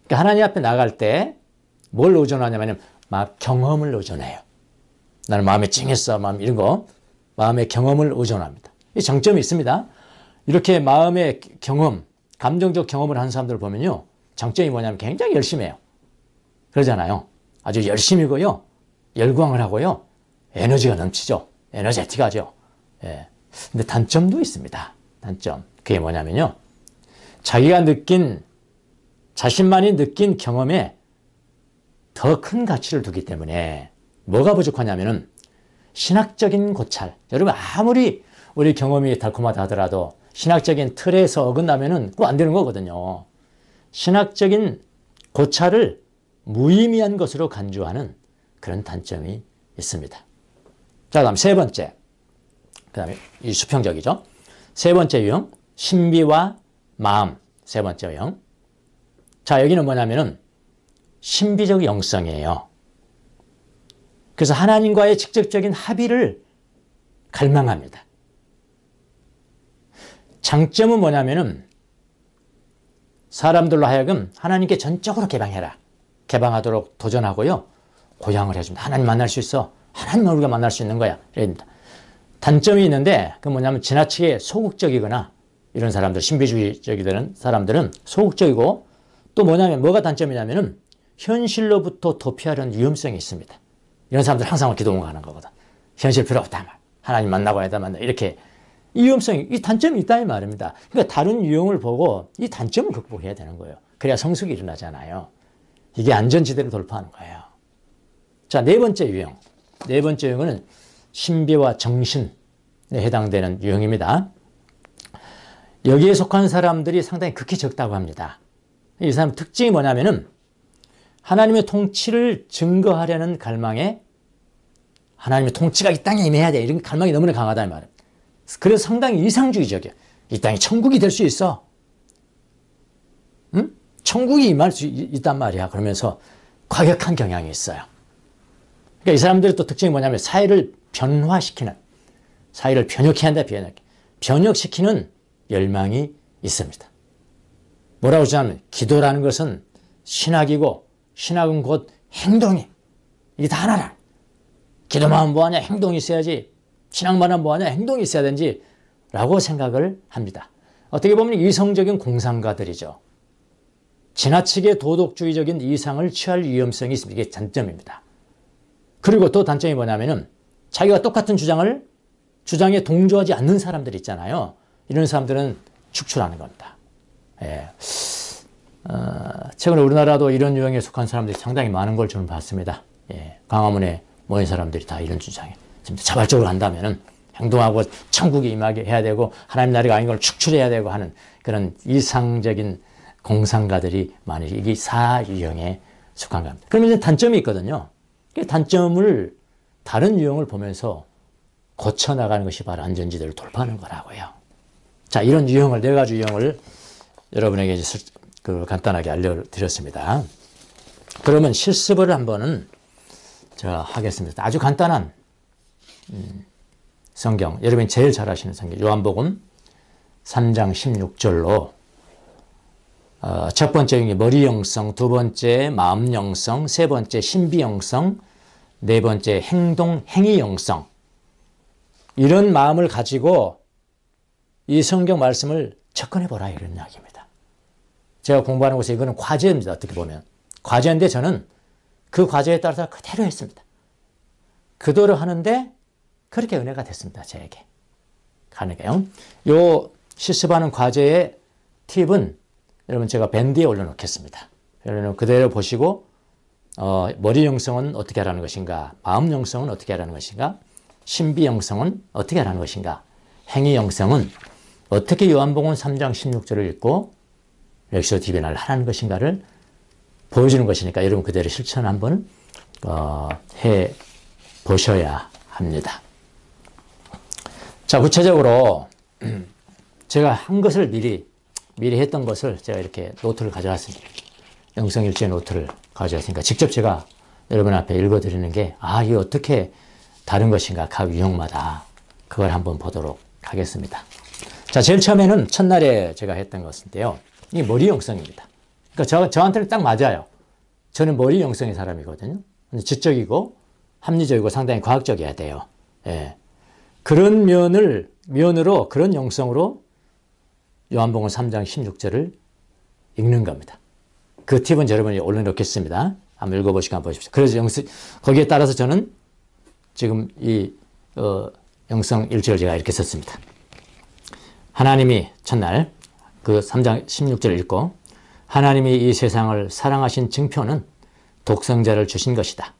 Speaker 1: 그러니까 하나님 앞에 나갈 때 뭘 의존하냐면 경험을 의존해요. 나는 마음에 찡했어, 마음 이런 거, 마음의 경험을 의존합니다. 이 장점이 있습니다. 이렇게 마음의 경험, 감정적 경험을 하는 사람들을 보면요, 장점이 뭐냐면 굉장히 열심히 해요. 그러잖아요. 아주 열심히고요, 열광을 하고요, 에너지가 넘치죠. 에너제틱하죠. 예. 근데 단점도 있습니다. 단점. 그게 뭐냐면요, 자신만이 느낀 경험에 더 큰 가치를 두기 때문에 뭐가 부족하냐면은 신학적인 고찰. 여러분, 아무리 우리 경험이 달콤하다 하더라도 신학적인 틀에서 어긋나면은 그거 안 되는 거거든요. 신학적인 고찰을 무의미한 것으로 간주하는 그런 단점이 있습니다. 자, 다음 세 번째. 그 다음에 이 수평적이죠. 세 번째 유형, 신비와 마음. 세 번째 유형. 자, 여기는 뭐냐면은 신비적 영성이에요. 그래서 하나님과의 직접적인 합의를 갈망합니다. 장점은 뭐냐면은 사람들로 하여금 하나님께 전적으로 개방하도록 도전하고요, 고향을 해줍니다. 하나님 만날 수 있어. 하나님을 우리가 만날 수 있는 거야. 이럽니다. 단점이 있는데, 그 뭐냐면 지나치게 소극적이거나 이런 사람들, 신비주의적이던 사람들은 소극적이고, 또 뭐가 단점이냐면은 현실로부터 도피하려는 위험성이 있습니다. 이런 사람들 항상 기도원가 하는 거거든. 현실 필요 없다. 하나님 만나고 해야 만나. 이렇게 이 위험성이, 이 단점이 있다 이 말입니다. 그러니까 다른 유형을 보고 이 단점을 극복해야 되는 거예요. 그래야 성숙이 일어나잖아요. 이게 안전지대를 돌파하는 거예요. 자, 네 번째 유형. 네 번째 유형은 신비와 정신에 해당되는 유형입니다. 여기에 속한 사람들이 상당히 극히 적다고 합니다. 이 사람 특징이 뭐냐면은 하나님의 통치를 증거하려는 갈망에, 하나님의 통치가 이 땅에 임해야 돼, 이런 갈망이 너무나 강하다 이 말이에요. 그래서 상당히 이상주의적이에요. 이 땅이 천국이 될 수 있어. 응? 천국이 임할 수 있단 말이야. 그러면서 과격한 경향이 있어요. 그러니까 이 사람들의 또 특징이 뭐냐면 사회를 변화시키는, 사회를 변혁해야 한다, 변혁시키는 열망이 있습니다. 뭐라고 하냐면 기도라는 것은 신학이고, 신학은 곧 행동이, 이게 다 하나라. 기도만 하면 뭐하냐, 행동이 있어야지. 신학만 하면 뭐하냐, 행동이 있어야 되는지 라고 생각을 합니다. 어떻게 보면 이성적인 공상가들이죠. 지나치게 도덕주의적인 이상을 취할 위험성이 있습니다. 이게 단점입니다. 그리고 또 단점이 뭐냐면은 자기가 똑같은 주장에 동조하지 않는 사람들 있잖아요. 이런 사람들은 축출하는 겁니다. 예. 최근에 우리나라도 이런 유형에 속한 사람들이 상당히 많은 걸 저는 봤습니다. 예. 광화문에 모인 사람들이 다 이런 주장에 자발적으로 한다면은 행동하고 천국이 임하게 해야 되고 하나님 나라가 아닌 걸 축출해야 되고 하는 그런 이상적인 공상가들이 많이, 이게 사유형에 속한 겁니다. 그러면 이제 단점이 있거든요. 그 단점을 다른 유형을 보면서 고쳐나가는 것이 바로 안전지대를 돌파하는 거라고요. 자, 이런 유형을, 네 가지 유형을 여러분에게 간단하게 알려드렸습니다. 그러면 실습을 한번은 제가 하겠습니다. 아주 간단한 성경, 여러분이 제일 잘 아시는 성경, 요한복음 3장 16절로 첫 번째 유형이 머리 영성, 두 번째 마음 영성, 세 번째 신비 영성, 네 번째, 행위 영성. 이런 마음을 가지고 이 성경 말씀을 접근해보라, 이런 이야기입니다. 제가 공부하는 곳에 이거는 과제입니다. 어떻게 보면. 과제인데 저는 그 과제에 따라서 그대로 했습니다. 그대로 하는데 그렇게 은혜가 됐습니다. 저에게. 가능해요. 요 실습하는 과제의 팁은 여러분 제가 밴드에 올려놓겠습니다. 여러분 그대로 보시고 머리 영성은 어떻게 하라는 것인가, 마음 영성은 어떻게 하라는 것인가, 신비 영성은 어떻게 하라는 것인가, 행위 영성은 어떻게 요한복음 3장 16절을 읽고 렉시오 디비나를 하라는 것인가를 보여주는 것이니까 여러분 그대로 실천 한번 해 보셔야 합니다. 자, 구체적으로 제가 한 것을 미리 했던 것을 제가 이렇게 노트를 가져왔습니다. 영성일지 노트를 가져왔으니까 직접 제가 여러분 앞에 읽어드리는 게 이게 어떻게 다른 것인가, 각 유형마다 그걸 한번 보도록 하겠습니다. 자, 제일 처음에는 첫날에 제가 했던 것인데요. 이게 머리 영성입니다. 그러니까 저한테는 딱 맞아요. 저는 머리 영성의 사람이거든요. 지적이고 합리적이고 상당히 과학적이어야 돼요. 예. 그런 면으로 그런 영성으로 요한복음 3장 16절을 읽는 겁니다. 그 팁은 여러분이 올려놓겠습니다. 한번 읽어보시고 한번 보십시오. 그래서 거기에 따라서 저는 지금 이 영성 일지를 제가 이렇게 썼습니다. 하나님이 첫날 그 3장 16절을 읽고, 하나님이 이 세상을 사랑하신 증표는 독생자를 주신 것이다.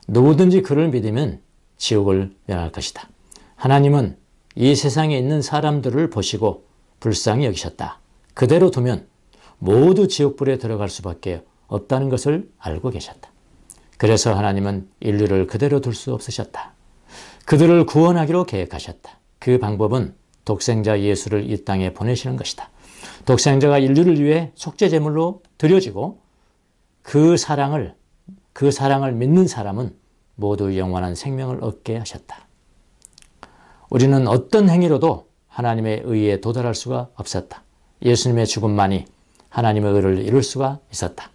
Speaker 1: 누구든지 그를 믿으면 지옥을 면할 것이다. 하나님은 이 세상에 있는 사람들을 보시고 불쌍히 여기셨다. 그대로 두면 모두 지옥불에 들어갈 수밖에 없다는 것을 알고 계셨다. 그래서 하나님은 인류를 그대로 둘 수 없으셨다. 그들을 구원하기로 계획하셨다. 그 방법은 독생자 예수를 이 땅에 보내시는 것이다. 독생자가 인류를 위해 속죄제물로 드려지고 그 사랑을 믿는 사람은 모두 영원한 생명을 얻게 하셨다. 우리는 어떤 행위로도 하나님의 의에 도달할 수가 없었다. 예수님의 죽음만이 하나님의 의를 이룰 수가 있었다.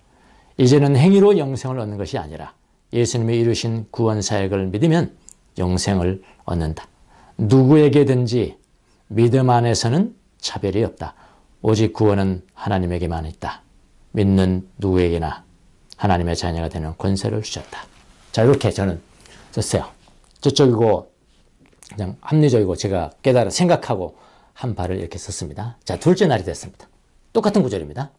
Speaker 1: 이제는 행위로 영생을 얻는 것이 아니라 예수님이 이루신 구원 사역을 믿으면 영생을 얻는다. 누구에게든지 믿음 안에서는 차별이 없다. 오직 구원은 하나님에게만 있다. 믿는 누구에게나 하나님의 자녀가 되는 권세를 주셨다. 자, 이렇게 저는 썼어요. 저쪽이고 그냥 합리적이고 제가 깨달아 생각하고 한 바를 이렇게 썼습니다. 자, 둘째 날이 됐습니다. 똑같은 구절입니다.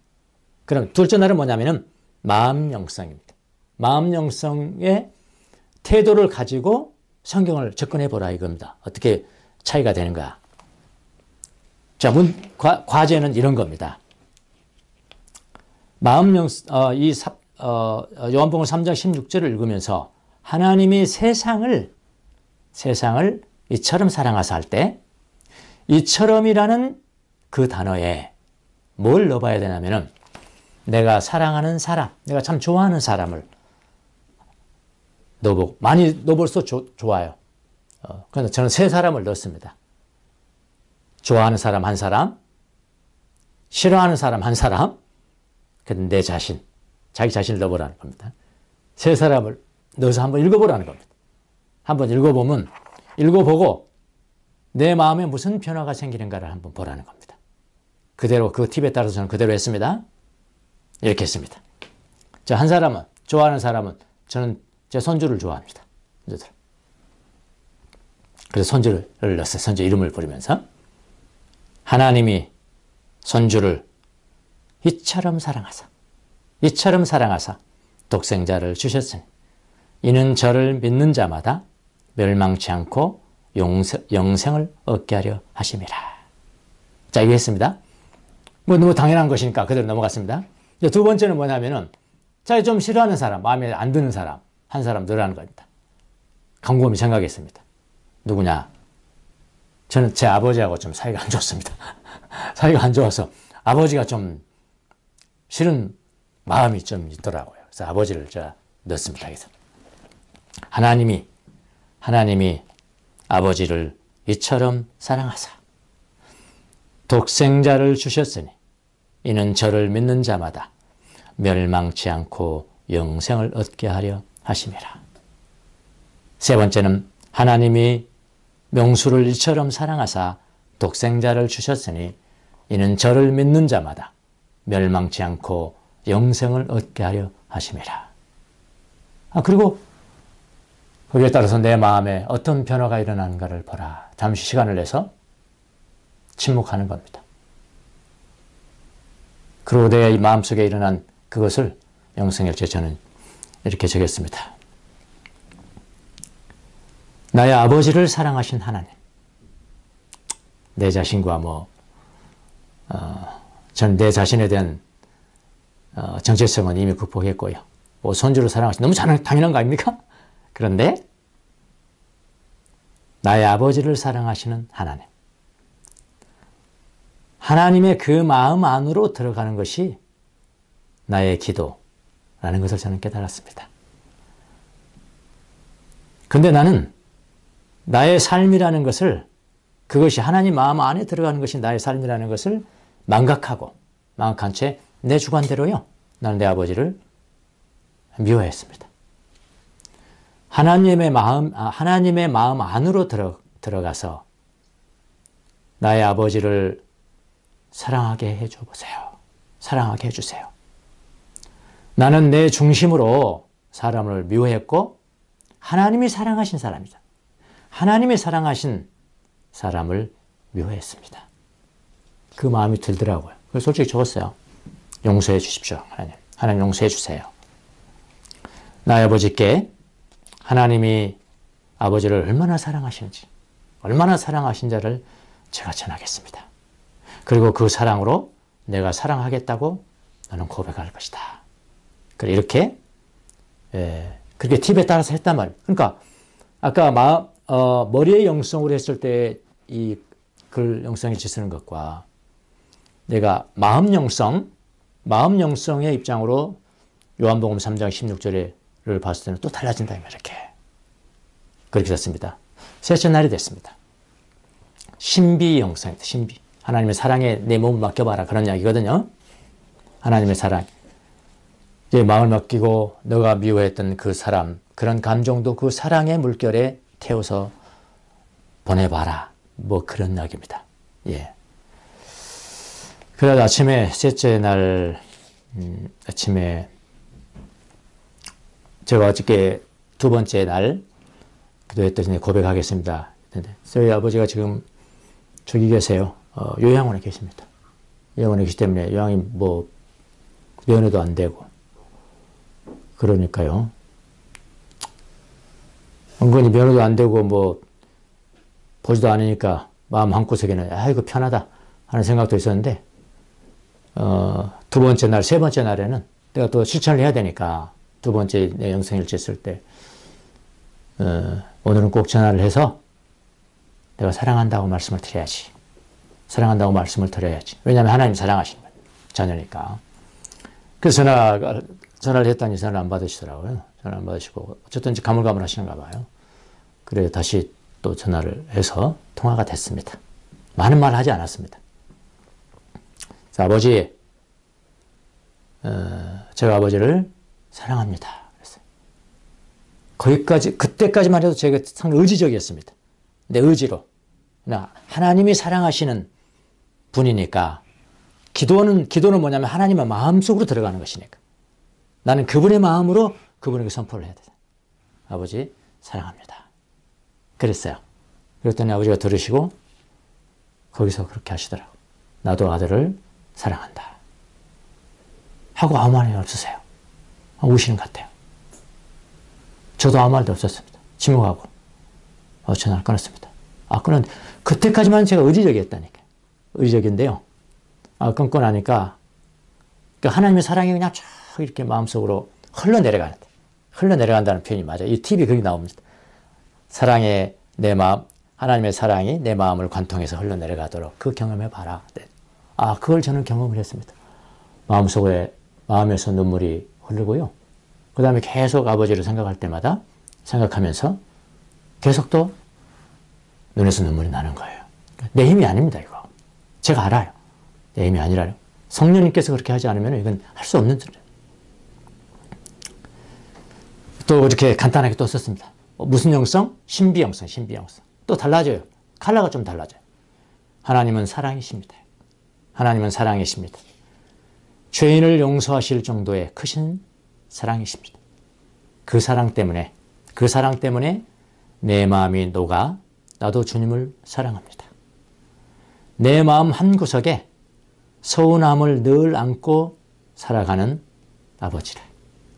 Speaker 1: 그럼 둘째 날은 뭐냐면은 마음 영성입니다. 마음 영성의 태도를 가지고 성경을 접근해 보라 이겁니다. 어떻게 차이가 되는가? 자, 과제는 이런 겁니다. 마음 영성, 요한복음 3장 16절을 읽으면서 하나님이 세상을 이처럼 사랑하사 할 때, 이처럼이라는 그 단어에 뭘 넣어봐야 되냐면은 내가 사랑하는 사람, 내가 참 좋아하는 사람을 넣어보고, 많이 넣어볼수록 좋아요. 그래서 저는 세 사람을 넣었습니다. 좋아하는 사람 한 사람, 싫어하는 사람 한 사람, 근데 내 자신, 자기 자신을 넣어보라는 겁니다. 세 사람을 넣어서 한번 읽어보라는 겁니다. 한번 읽어보고 내 마음에 무슨 변화가 생기는가를 한번 보라는 겁니다. 그대로 그 팁에 따라서 저는 그대로 했습니다. 이렇게 했습니다. 자, 한 사람은, 좋아하는 사람은 저는 제 손주를 좋아합니다. 그래서 손주를 넣었어요. 손주 이름을 부르면서 하나님이 손주를 이처럼 사랑하사 독생자를 주셨으니 이는 저를 믿는 자마다 멸망치 않고 영생을 얻게 하려 하심이라. 자, 이거 했습니다. 너무 당연한 것이니까 그대로 넘어갔습니다. 두 번째는 뭐냐면은 자기 좀 싫어하는 사람, 마음에 안 드는 사람 한 사람 넣으라는 겁니다. 곰곰이 생각했습니다. 누구냐? 저는 제 아버지하고 좀 사이가 안 좋습니다. 사이가 안 좋아서 아버지가 좀 싫은 마음이 좀 있더라고요. 그래서 아버지를 제가 넣었습니다. 그래서 하나님이 아버지를 이처럼 사랑하사 독생자를 주셨으니 이는 저를 믿는 자마다 멸망치 않고 영생을 얻게 하려 하심이라. 세 번째는 하나님이 명수를 이처럼 사랑하사 독생자를 주셨으니 이는 저를 믿는 자마다 멸망치 않고 영생을 얻게 하려 하심이라. 그리고 거기에 따라서 내 마음에 어떤 변화가 일어나는가를 보라. 잠시 시간을 내서 침묵하는 겁니다. 그리고 내 마음속에 일어난 그것을 영성일지에 저는 이렇게 적였습니다. 나의 아버지를 사랑하신 하나님. 내 자신과 전 내 자신에 대한 정체성은 이미 극복했고요. 손주를 사랑하신, 너무 당연한 거 아닙니까? 그런데 나의 아버지를 사랑하시는 하나님. 하나님의 그 마음 안으로 들어가는 것이 나의 기도라는 것을 저는 깨달았습니다. 근데 나는 나의 삶이라는 것을, 그것이 하나님 마음 안에 들어가는 것이 나의 삶이라는 것을 망각한 채 내 주관대로요, 나는 내 아버지를 미워했습니다. 하나님의 마음 안으로 들어가서 나의 아버지를 사랑하게 해줘 보세요. 사랑하게 해주세요. 나는 내 중심으로 사람을 미워했고 하나님이 사랑하신 사람이다. 하나님이 사랑하신 사람을 미워했습니다. 그 마음이 들더라고요. 그래서 솔직히 적었어요. 용서해 주십시오. 하나님 용서해 주세요. 나의 아버지께 하나님이 아버지를 얼마나 사랑하시는지, 얼마나 사랑하신 자를 제가 전하겠습니다. 그리고 그 사랑으로 내가 사랑하겠다고 나는 고백할 것이다. 그래, 이렇게 그렇게 팁에 따라서 했단 말이에요. 그러니까 아까 머리의 영성으로 했을 때 이 글 영성일지 쓰는 것과 내가 마음 영성의 입장으로 요한복음 3장 16절을 봤을 때는 또 달라진다. 이렇게 그렇게 됐습니다. 셋째 날이 됐습니다. 신비 영성입니다. 신비. 하나님의 사랑에 내 몸을 맡겨봐라. 그런 이야기거든요. 하나님의 사랑. 내 마음을 맡기고 너가 미워했던 그 사람, 그런 감정도 그 사랑의 물결에 태워서 보내봐라. 그런 이야기입니다. 예. 그래서 아침에, 셋째 날, 아침에, 제가 어저께 두 번째 날, 기도했더니 고백하겠습니다. 저희 아버지가 지금 저기 계세요. 요양원에 계십니다. 요양원에 계시기 때문에 요양이 면회도 안 되고. 그러니까요. 은근히 면회도 안 되고 보지도 않으니까 마음 한구석에는 이거 편하다 하는 생각도 있었는데 두 번째 날, 세 번째 날에는 내가 또 실천을 해야 되니까 두 번째 내 영성일지 쓸 때 오늘은 꼭 전화를 해서 내가 사랑한다고 말씀을 드려야지. 사랑한다고 말씀을 드려야지. 왜냐하면 하나님 사랑하시는 거예요. 자녀니까. 그래서 전화를 했더니 전화를 안 받으시더라고요. 전화 안 받으시고 어쨌든 가물가물 하시는가 봐요. 그래 다시 또 전화를 해서 통화가 됐습니다. 많은 말을 하지 않았습니다. 자, 아버지, 제가 아버지를 사랑합니다. 그랬어요. 그때까지만 해도 제가 상당히 의지적이었습니다. 내 의지로. 하나님이 사랑하시는 분이니까 기도는 뭐냐면 하나님의 마음속으로 들어가는 것이니까 나는 그분의 마음으로 그분에게 선포를 해야 돼. 아버지 사랑합니다. 그랬어요. 그랬더니 아버지가 들으시고 거기서 그렇게 하시더라고요. 나도 아들을 사랑한다. 하고 아무 말이 없으세요. 우시는 것 같아요. 저도 아무 말도 없었습니다. 침묵하고 전화를 끊었습니다. 끊었는데 그때까지만 제가 의지적이었다니까요. 의지적인데요. 끊고 나니까 하나님의 사랑이 그냥 쫙 이렇게 마음속으로 흘러내려간다는 표현이 맞아요. 이 팁이 거기 나옵니다. 사랑의 내 마음, 하나님의 사랑이 내 마음을 관통해서 흘러내려가도록 그 경험해봐라. 그걸 저는 경험을 했습니다. 마음에서 눈물이 흐르고요. 그 다음에 계속 아버지를 생각할 때마다 생각하면서 계속 또 눈에서 눈물이 나는 거예요. 내 힘이 아닙니다, 이거. 제가 알아요. 내 힘이 아니라요. 성령님께서 그렇게 하지 않으면 이건 할 수 없는 일이에요. 또 이렇게 간단하게 또 썼습니다. 무슨 영성? 신비영성, 신비영성. 또 달라져요. 컬러가 좀 달라져요. 하나님은 사랑이십니다. 하나님은 사랑이십니다. 죄인을 용서하실 정도의 크신 사랑이십니다. 그 사랑 때문에 내 마음이 녹아 나도 주님을 사랑합니다. 내 마음 한구석에 서운함을 늘 안고 살아가는 아버지를,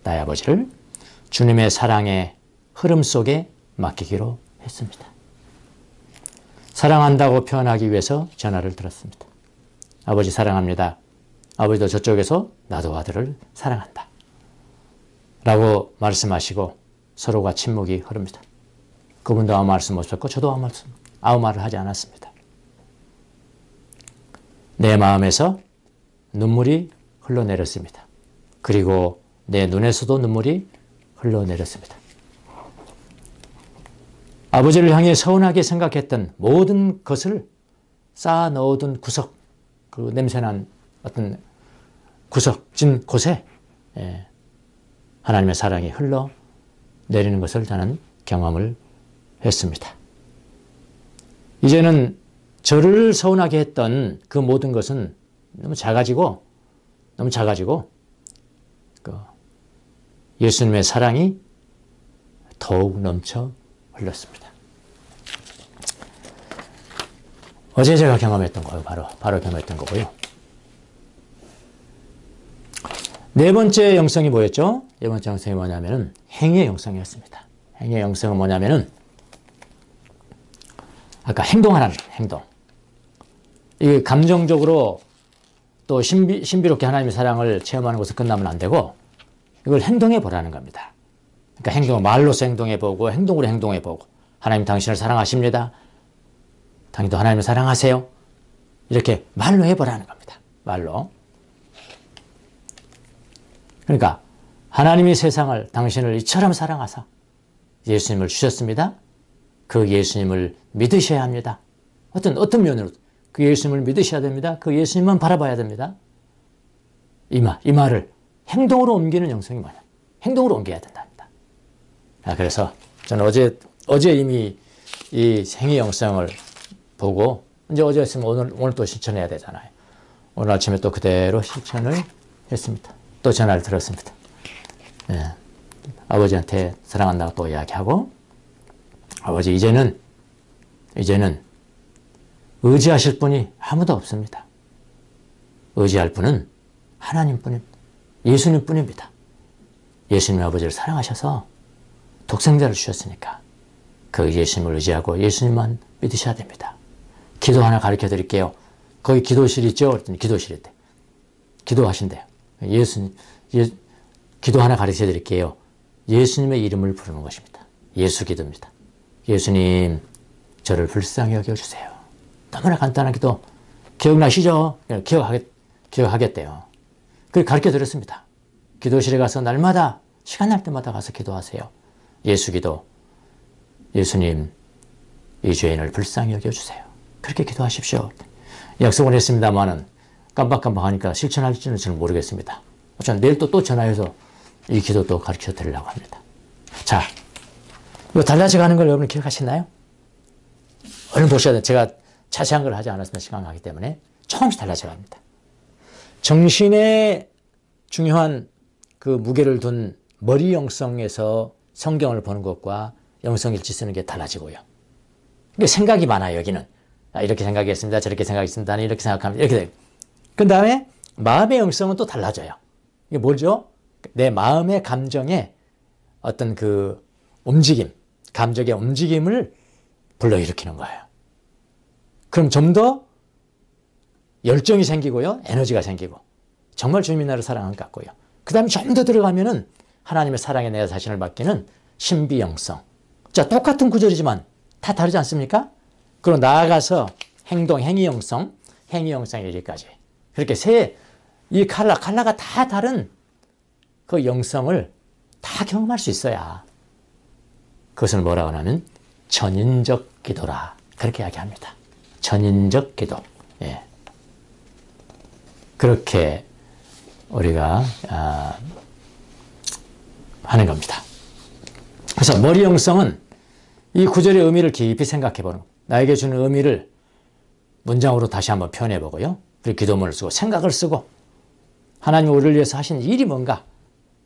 Speaker 1: 나의 아버지를 주님의 사랑의 흐름 속에 맡기기로 했습니다. 사랑한다고 표현하기 위해서 전화를 들었습니다. 아버지 사랑합니다. 아버지도 저쪽에서 나도 아들을 사랑한다. 라고 말씀하시고 서로가 침묵이 흐릅니다. 그분도 아무 말씀 없었고 저도 아무 말을 하지 않았습니다. 내 마음에서 눈물이 흘러내렸습니다. 그리고 내 눈에서도 눈물이 흘러내렸습니다. 아버지를 향해 서운하게 생각했던 모든 것을 쌓아 넣어둔 구석, 그 냄새난 어떤 구석진 곳에 하나님의 사랑이 흘러내리는 것을 저는 경험을 했습니다. 이제는 저를 서운하게 했던 그 모든 것은 너무 작아지고 예수님의 사랑이 더욱 넘쳐 흘렀습니다. 어제 제가 경험했던 거예요. 바로 경험했던 거고요. 네 번째 영성이 뭐였죠? 네 번째 영성이 뭐냐면은 행위의 영성이었습니다. 행위의 영성은 뭐냐면은 아까 행동하라는 행동. 이게 감정적으로 또 신비롭게 하나님의 사랑을 체험하는 것을 끝나면 안 되고 이걸 행동해 보라는 겁니다. 그러니까 행동, 말로서 행동해 보고 행동으로 행동해 보고 하나님 당신을 사랑하십니다. 당신도 하나님을 사랑하세요. 이렇게 말로 해보라는 겁니다. 말로. 그러니까 하나님이 세상을 당신을 이처럼 사랑하사 예수님을 주셨습니다. 그 예수님을 믿으셔야 합니다. 어떤 면으로 그 예수님을 믿으셔야 됩니다. 그 예수님만 바라봐야 됩니다. 이 말을 행동으로 옮기는 영성이 뭐냐? 행동으로 옮겨야 된답니다. 그래서 저는 어제 이미 이 행위 영성을 보고 이제 어제 했으면 오늘 또 실천해야 되잖아요. 오늘 아침에 또 그대로 실천을 했습니다. 또 전화를 들었습니다. 아버지한테 사랑한다고 또 이야기하고 아버지 이제는 의지하실 분이 아무도 없습니다. 의지할 분은 하나님뿐입니다. 예수님뿐입니다. 예수님 아버지를 사랑하셔서 독생자를 주셨으니까 그 예수님을 의지하고 예수님만 믿으셔야 됩니다. 기도 하나 가르쳐 드릴게요. 거기 기도실 있죠? 그랬더니 기도실 있대. 기도하신대요. 기도 하나 가르쳐 드릴게요. 예수님의 이름을 부르는 것입니다. 예수 기도입니다. 예수님, 저를 불쌍히 여겨주세요. 너무나 간단한 기도. 기억나시죠? 기억하겠대요. 그걸 가르쳐 드렸습니다. 기도실에 가서 날마다, 시간 날 때마다 가서 기도하세요. 예수 기도. 예수님, 이 죄인을 불쌍히 여겨주세요. 그렇게 기도하십시오. 약속을 했습니다만은 깜빡깜빡하니까 실천할지는 저는 모르겠습니다. 저는 내일 또 전화해서 이 기도 또 가르쳐 드리려고 합니다. 자, 이거 달라져가는 걸 여러분 기억하시나요? 얼른 보셔야 돼요. 제가 자세한 걸 하지 않았으면 시간 가기 때문에 조금씩 달라져갑니다. 정신에 중요한 그 무게를 둔 머리 영성에서 성경을 보는 것과 영성일지 쓰는 게 달라지고요. 이게 생각이 많아요, 여기는. 이렇게 생각했습니다. 저렇게 생각했습니다. 이렇게 생각합니다. 이렇게 돼요. 그 다음에 마음의 영성은 또 달라져요. 이게 뭐죠? 내 마음의 감정의 어떤 그 움직임, 감정의 움직임을 불러일으키는 거예요. 그럼 좀 더 열정이 생기고요. 에너지가 생기고 정말 주님이 나를 사랑한 것 같고요. 그 다음에 좀 더 들어가면은 하나님의 사랑에 내 자신을 맡기는 신비영성. 자, 똑같은 구절이지만 다 다르지 않습니까? 그리고 나아가서 행동, 행위영성에 이르기까지. 그렇게 이 칼라가 다 다른 그 영성을 다 경험할 수 있어야 그것을 뭐라고 하냐면 전인적 기도라. 그렇게 이야기합니다. 전인적 기도. 예. 그렇게 우리가 하는 겁니다. 그래서 머리 영성은 이 구절의 의미를 깊이 생각해보는, 나에게 주는 의미를 문장으로 다시 한번 표현해보고요. 그리고 기도문을 쓰고 생각을 쓰고 하나님이 우리를 위해서 하신 일이 뭔가,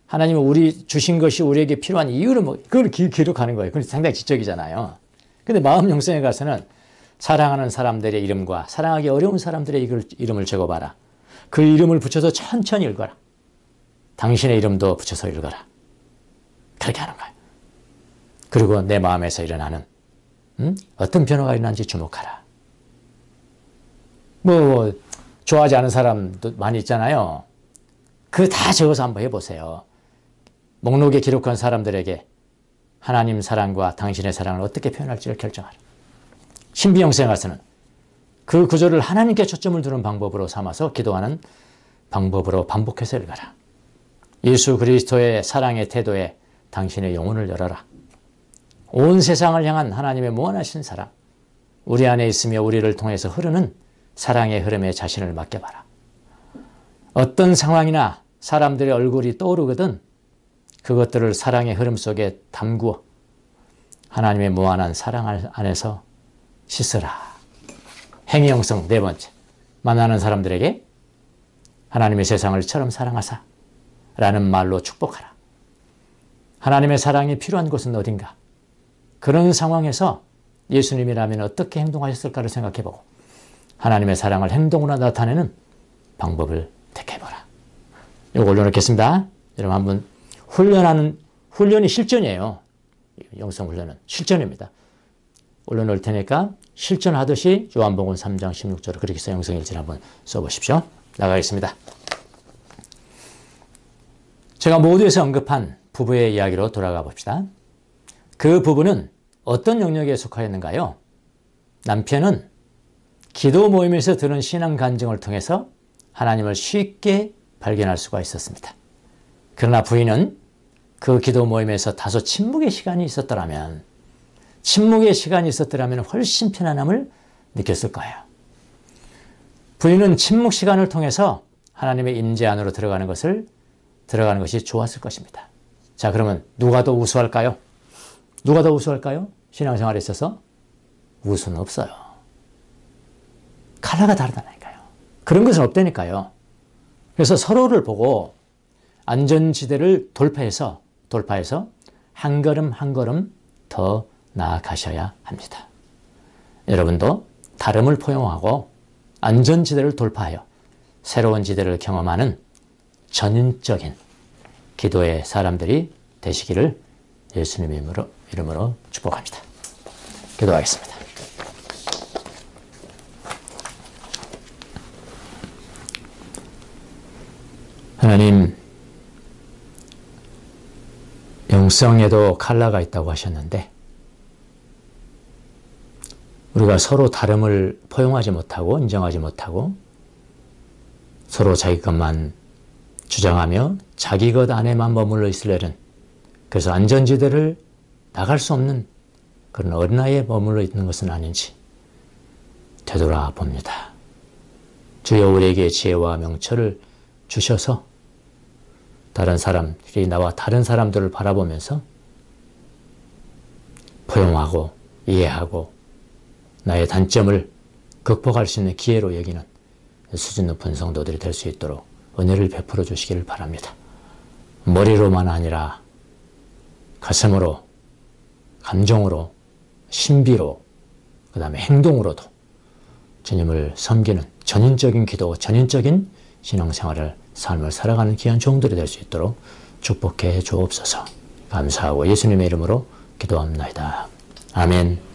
Speaker 1: 하나님이 우리 주신 것이 우리에게 필요한 이유는 뭐, 그걸 기록하는 거예요. 그건 상당히 지적이잖아요. 근데 마음 영성에 가서는 사랑하는 사람들의 이름과 사랑하기 어려운 사람들의 이름을 적어봐라. 그 이름을 붙여서 천천히 읽어라. 당신의 이름도 붙여서 읽어라. 그렇게 하는 거예요. 그리고 내 마음에서 일어나는 어떤 변화가 일어나는지 주목하라. 뭐 좋아하지 않은 사람도 많이 있잖아요. 그거 다 적어서 한번 해보세요. 목록에 기록한 사람들에게 하나님 사랑과 당신의 사랑을 어떻게 표현할지를 결정하라. 신비영성에 가서는 그 구절을 하나님께 초점을 두는 방법으로 삼아서 기도하는 방법으로 반복해서 읽어라. 예수 그리스도의 사랑의 태도에 당신의 영혼을 열어라. 온 세상을 향한 하나님의 무한하신 사랑, 우리 안에 있으며 우리를 통해서 흐르는 사랑의 흐름에 자신을 맡겨봐라. 어떤 상황이나 사람들의 얼굴이 떠오르거든 그것들을 사랑의 흐름 속에 담구어 하나님의 무한한 사랑 안에서 씻으라. 행위형성 네 번째, 만나는 사람들에게 하나님의 세상을 처럼 사랑하사 라는 말로 축복하라. 하나님의 사랑이 필요한 곳은 어딘가? 그런 상황에서 예수님이라면 어떻게 행동하셨을까를 생각해보고 하나님의 사랑을 행동으로 나타내는 방법을 택해보라. 이거 올려놓겠습니다. 여러분 한번 훈련이 실전이에요. 영성훈련은 실전입니다. 올려놓을 테니까 실전하듯이 요한복음 3장 16절을 그렇게 해서 영성일지를 한번 써보십시오. 나가겠습니다. 제가 모두에서 언급한 부부의 이야기로 돌아가 봅시다. 그 부부는 어떤 영역에 속하였는가요? 남편은 기도 모임에서 들은 신앙 간증을 통해서 하나님을 쉽게 발견할 수가 있었습니다. 그러나 부인은 그 기도 모임에서 다소 침묵의 시간이 있었더라면 훨씬 편안함을 느꼈을 거예요. 부인은 침묵 시간을 통해서 하나님의 임재 안으로 들어가는 것이 좋았을 것입니다. 자, 그러면 누가 더 우수할까요? 신앙생활에 있어서 우수는 없어요. 컬러가 다르다니까요. 그런 것은 없다니까요. 그래서 서로를 보고 안전지대를 돌파해서 한 걸음 한 걸음 더 나아가셔야 합니다. 여러분도 다름을 포용하고 안전지대를 돌파하여 새로운 지대를 경험하는 전인적인 기도의 사람들이 되시기를 예수님의 이름으로 축복합니다. 기도하겠습니다. 하나님, 영성에도 컬러가 있다고 하셨는데 우리가 서로 다름을 포용하지 못하고 인정하지 못하고 서로 자기 것만 주장하며 자기 것 안에만 머물러 있으려는, 그래서 안전지대를 나갈 수 없는 그런 어린아이에 머물러 있는 것은 아닌지 되돌아봅니다. 주여 우리에게 지혜와 명철을 주셔서 다른 사람들이 나와 다른 사람들을 바라보면서 포용하고 이해하고 나의 단점을 극복할 수 있는 기회로 여기는 수준 높은 성도들이 될 수 있도록 은혜를 베풀어 주시기를 바랍니다. 머리로만 아니라 가슴으로, 감정으로, 신비로, 그 다음에 행동으로도 주님을 섬기는 전인적인 기도, 전인적인 신앙생활을, 삶을 살아가는 귀한 종들이 될 수 있도록 축복해 주옵소서. 감사하고 예수님의 이름으로 기도합니다. 아멘.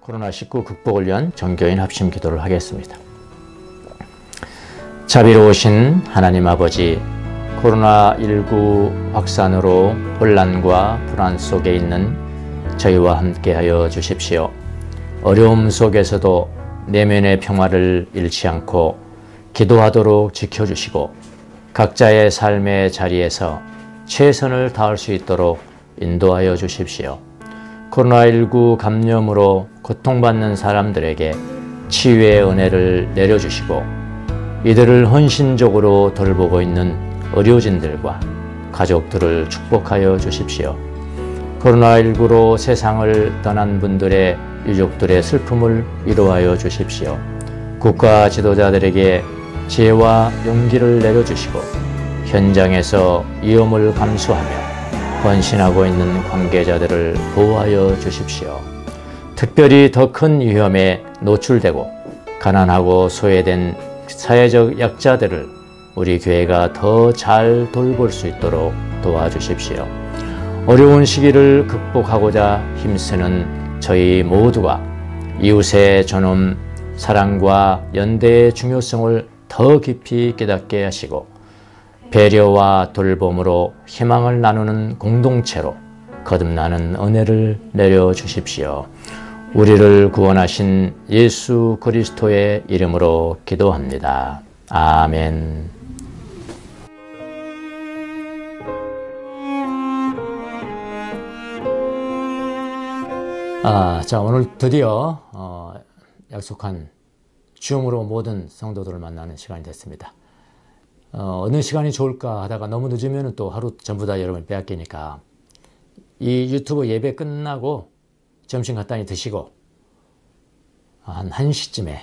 Speaker 1: 코로나19 극복을 위한 전교인 합심 기도를 하겠습니다. 자비로우신 하나님 아버지, 코로나19 확산으로 혼란과 불안 속에 있는 저희와 함께하여 주십시오. 어려움 속에서도 내면의 평화를 잃지 않고 기도하도록 지켜주시고 각자의 삶의 자리에서 최선을 다할 수 있도록 인도하여 주십시오. 코로나19 감염으로 고통받는 사람들에게 치유의 은혜를 내려주시고 이들을 헌신적으로 돌보고 있는 의료진들과 가족들을 축복하여 주십시오. 코로나19로 세상을 떠난 분들의 유족들의 슬픔을 위로하여 주십시오. 국가 지도자들에게 지혜와 용기를 내려주시고 현장에서 위험을 감수하며 헌신하고 있는 관계자들을 보호하여 주십시오. 특별히 더 큰 위험에 노출되고 가난하고 소외된 사회적 약자들을 우리 교회가 더 잘 돌볼 수 있도록 도와주십시오. 어려운 시기를 극복하고자 힘쓰는 저희 모두가 이웃의 존엄, 사랑과 연대의 중요성을 더 깊이 깨닫게 하시고 배려와 돌봄으로 희망을 나누는 공동체로 거듭나는 은혜를 내려주십시오. 우리를 구원하신 예수 그리스도의 이름으로 기도합니다. 아멘. 자, 오늘 드디어 약속한 줌으로 모든 성도들을 만나는 시간이 됐습니다. 어느 시간이 좋을까 하다가 너무 늦으면 또 하루 전부 다 여러분을 빼앗기니까 이 유튜브 예배 끝나고 점심 간단히 드시고 한 1시쯤에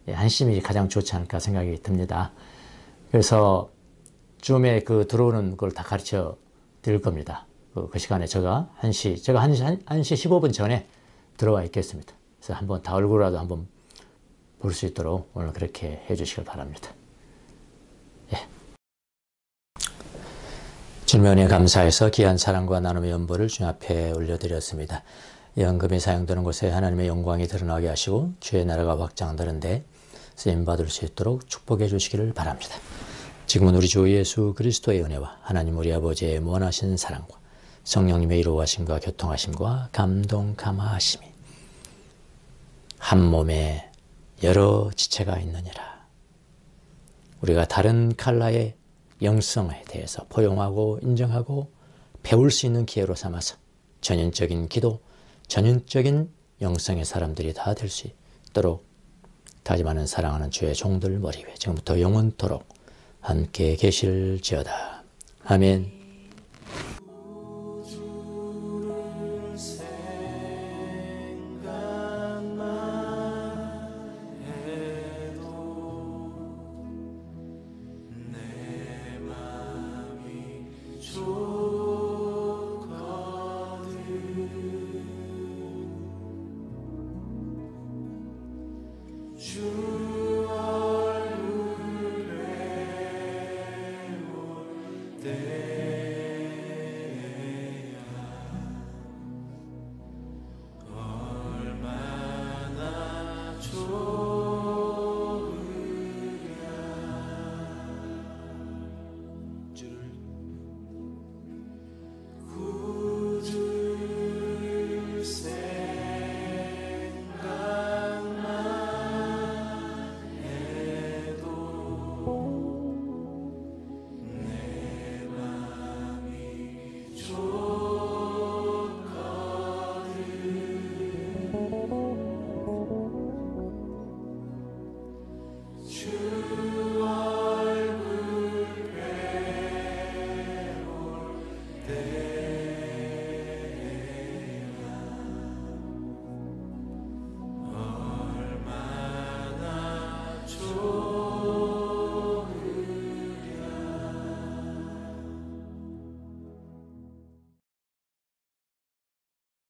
Speaker 1: 1시쯤이 가장 좋지 않을까 생각이 듭니다. 그래서 줌에 들어오는 걸 다 가르쳐 드릴 겁니다. 그 시간에 제가 1시 15분 전에 들어와 있겠습니다. 그래서 한번 다 얼굴이라도 한번 볼 수 있도록 오늘 그렇게 해 주시길 바랍니다. 예. 주님의 감사해서 귀한 사랑과 나눔의 연보를 주님 앞에 올려드렸습니다. 연금이 사용되는 곳에 하나님의 영광이 드러나게 하시고 주의 나라가 확장되는데 쓰임받을 수 있도록 축복해 주시기를 바랍니다. 지금은 우리 주 예수 그리스도의 은혜와 하나님 우리 아버지의 무한하신 사랑과 성령님의 이루어하심과 교통하심과 감동 감화하심이 한 몸에 여러 지체가 있느니라. 우리가 다른 칼라의 영성에 대해서 포용하고 인정하고 배울 수 있는 기회로 삼아서 전인적인 기도, 전인적인 영성의 사람들이 다 될 수 있도록 다짐하는 사랑하는 주의 종들 머리 위에 지금부터 영원토록 함께 계실지어다. 아멘.
Speaker 2: 주 얼굴 배울 때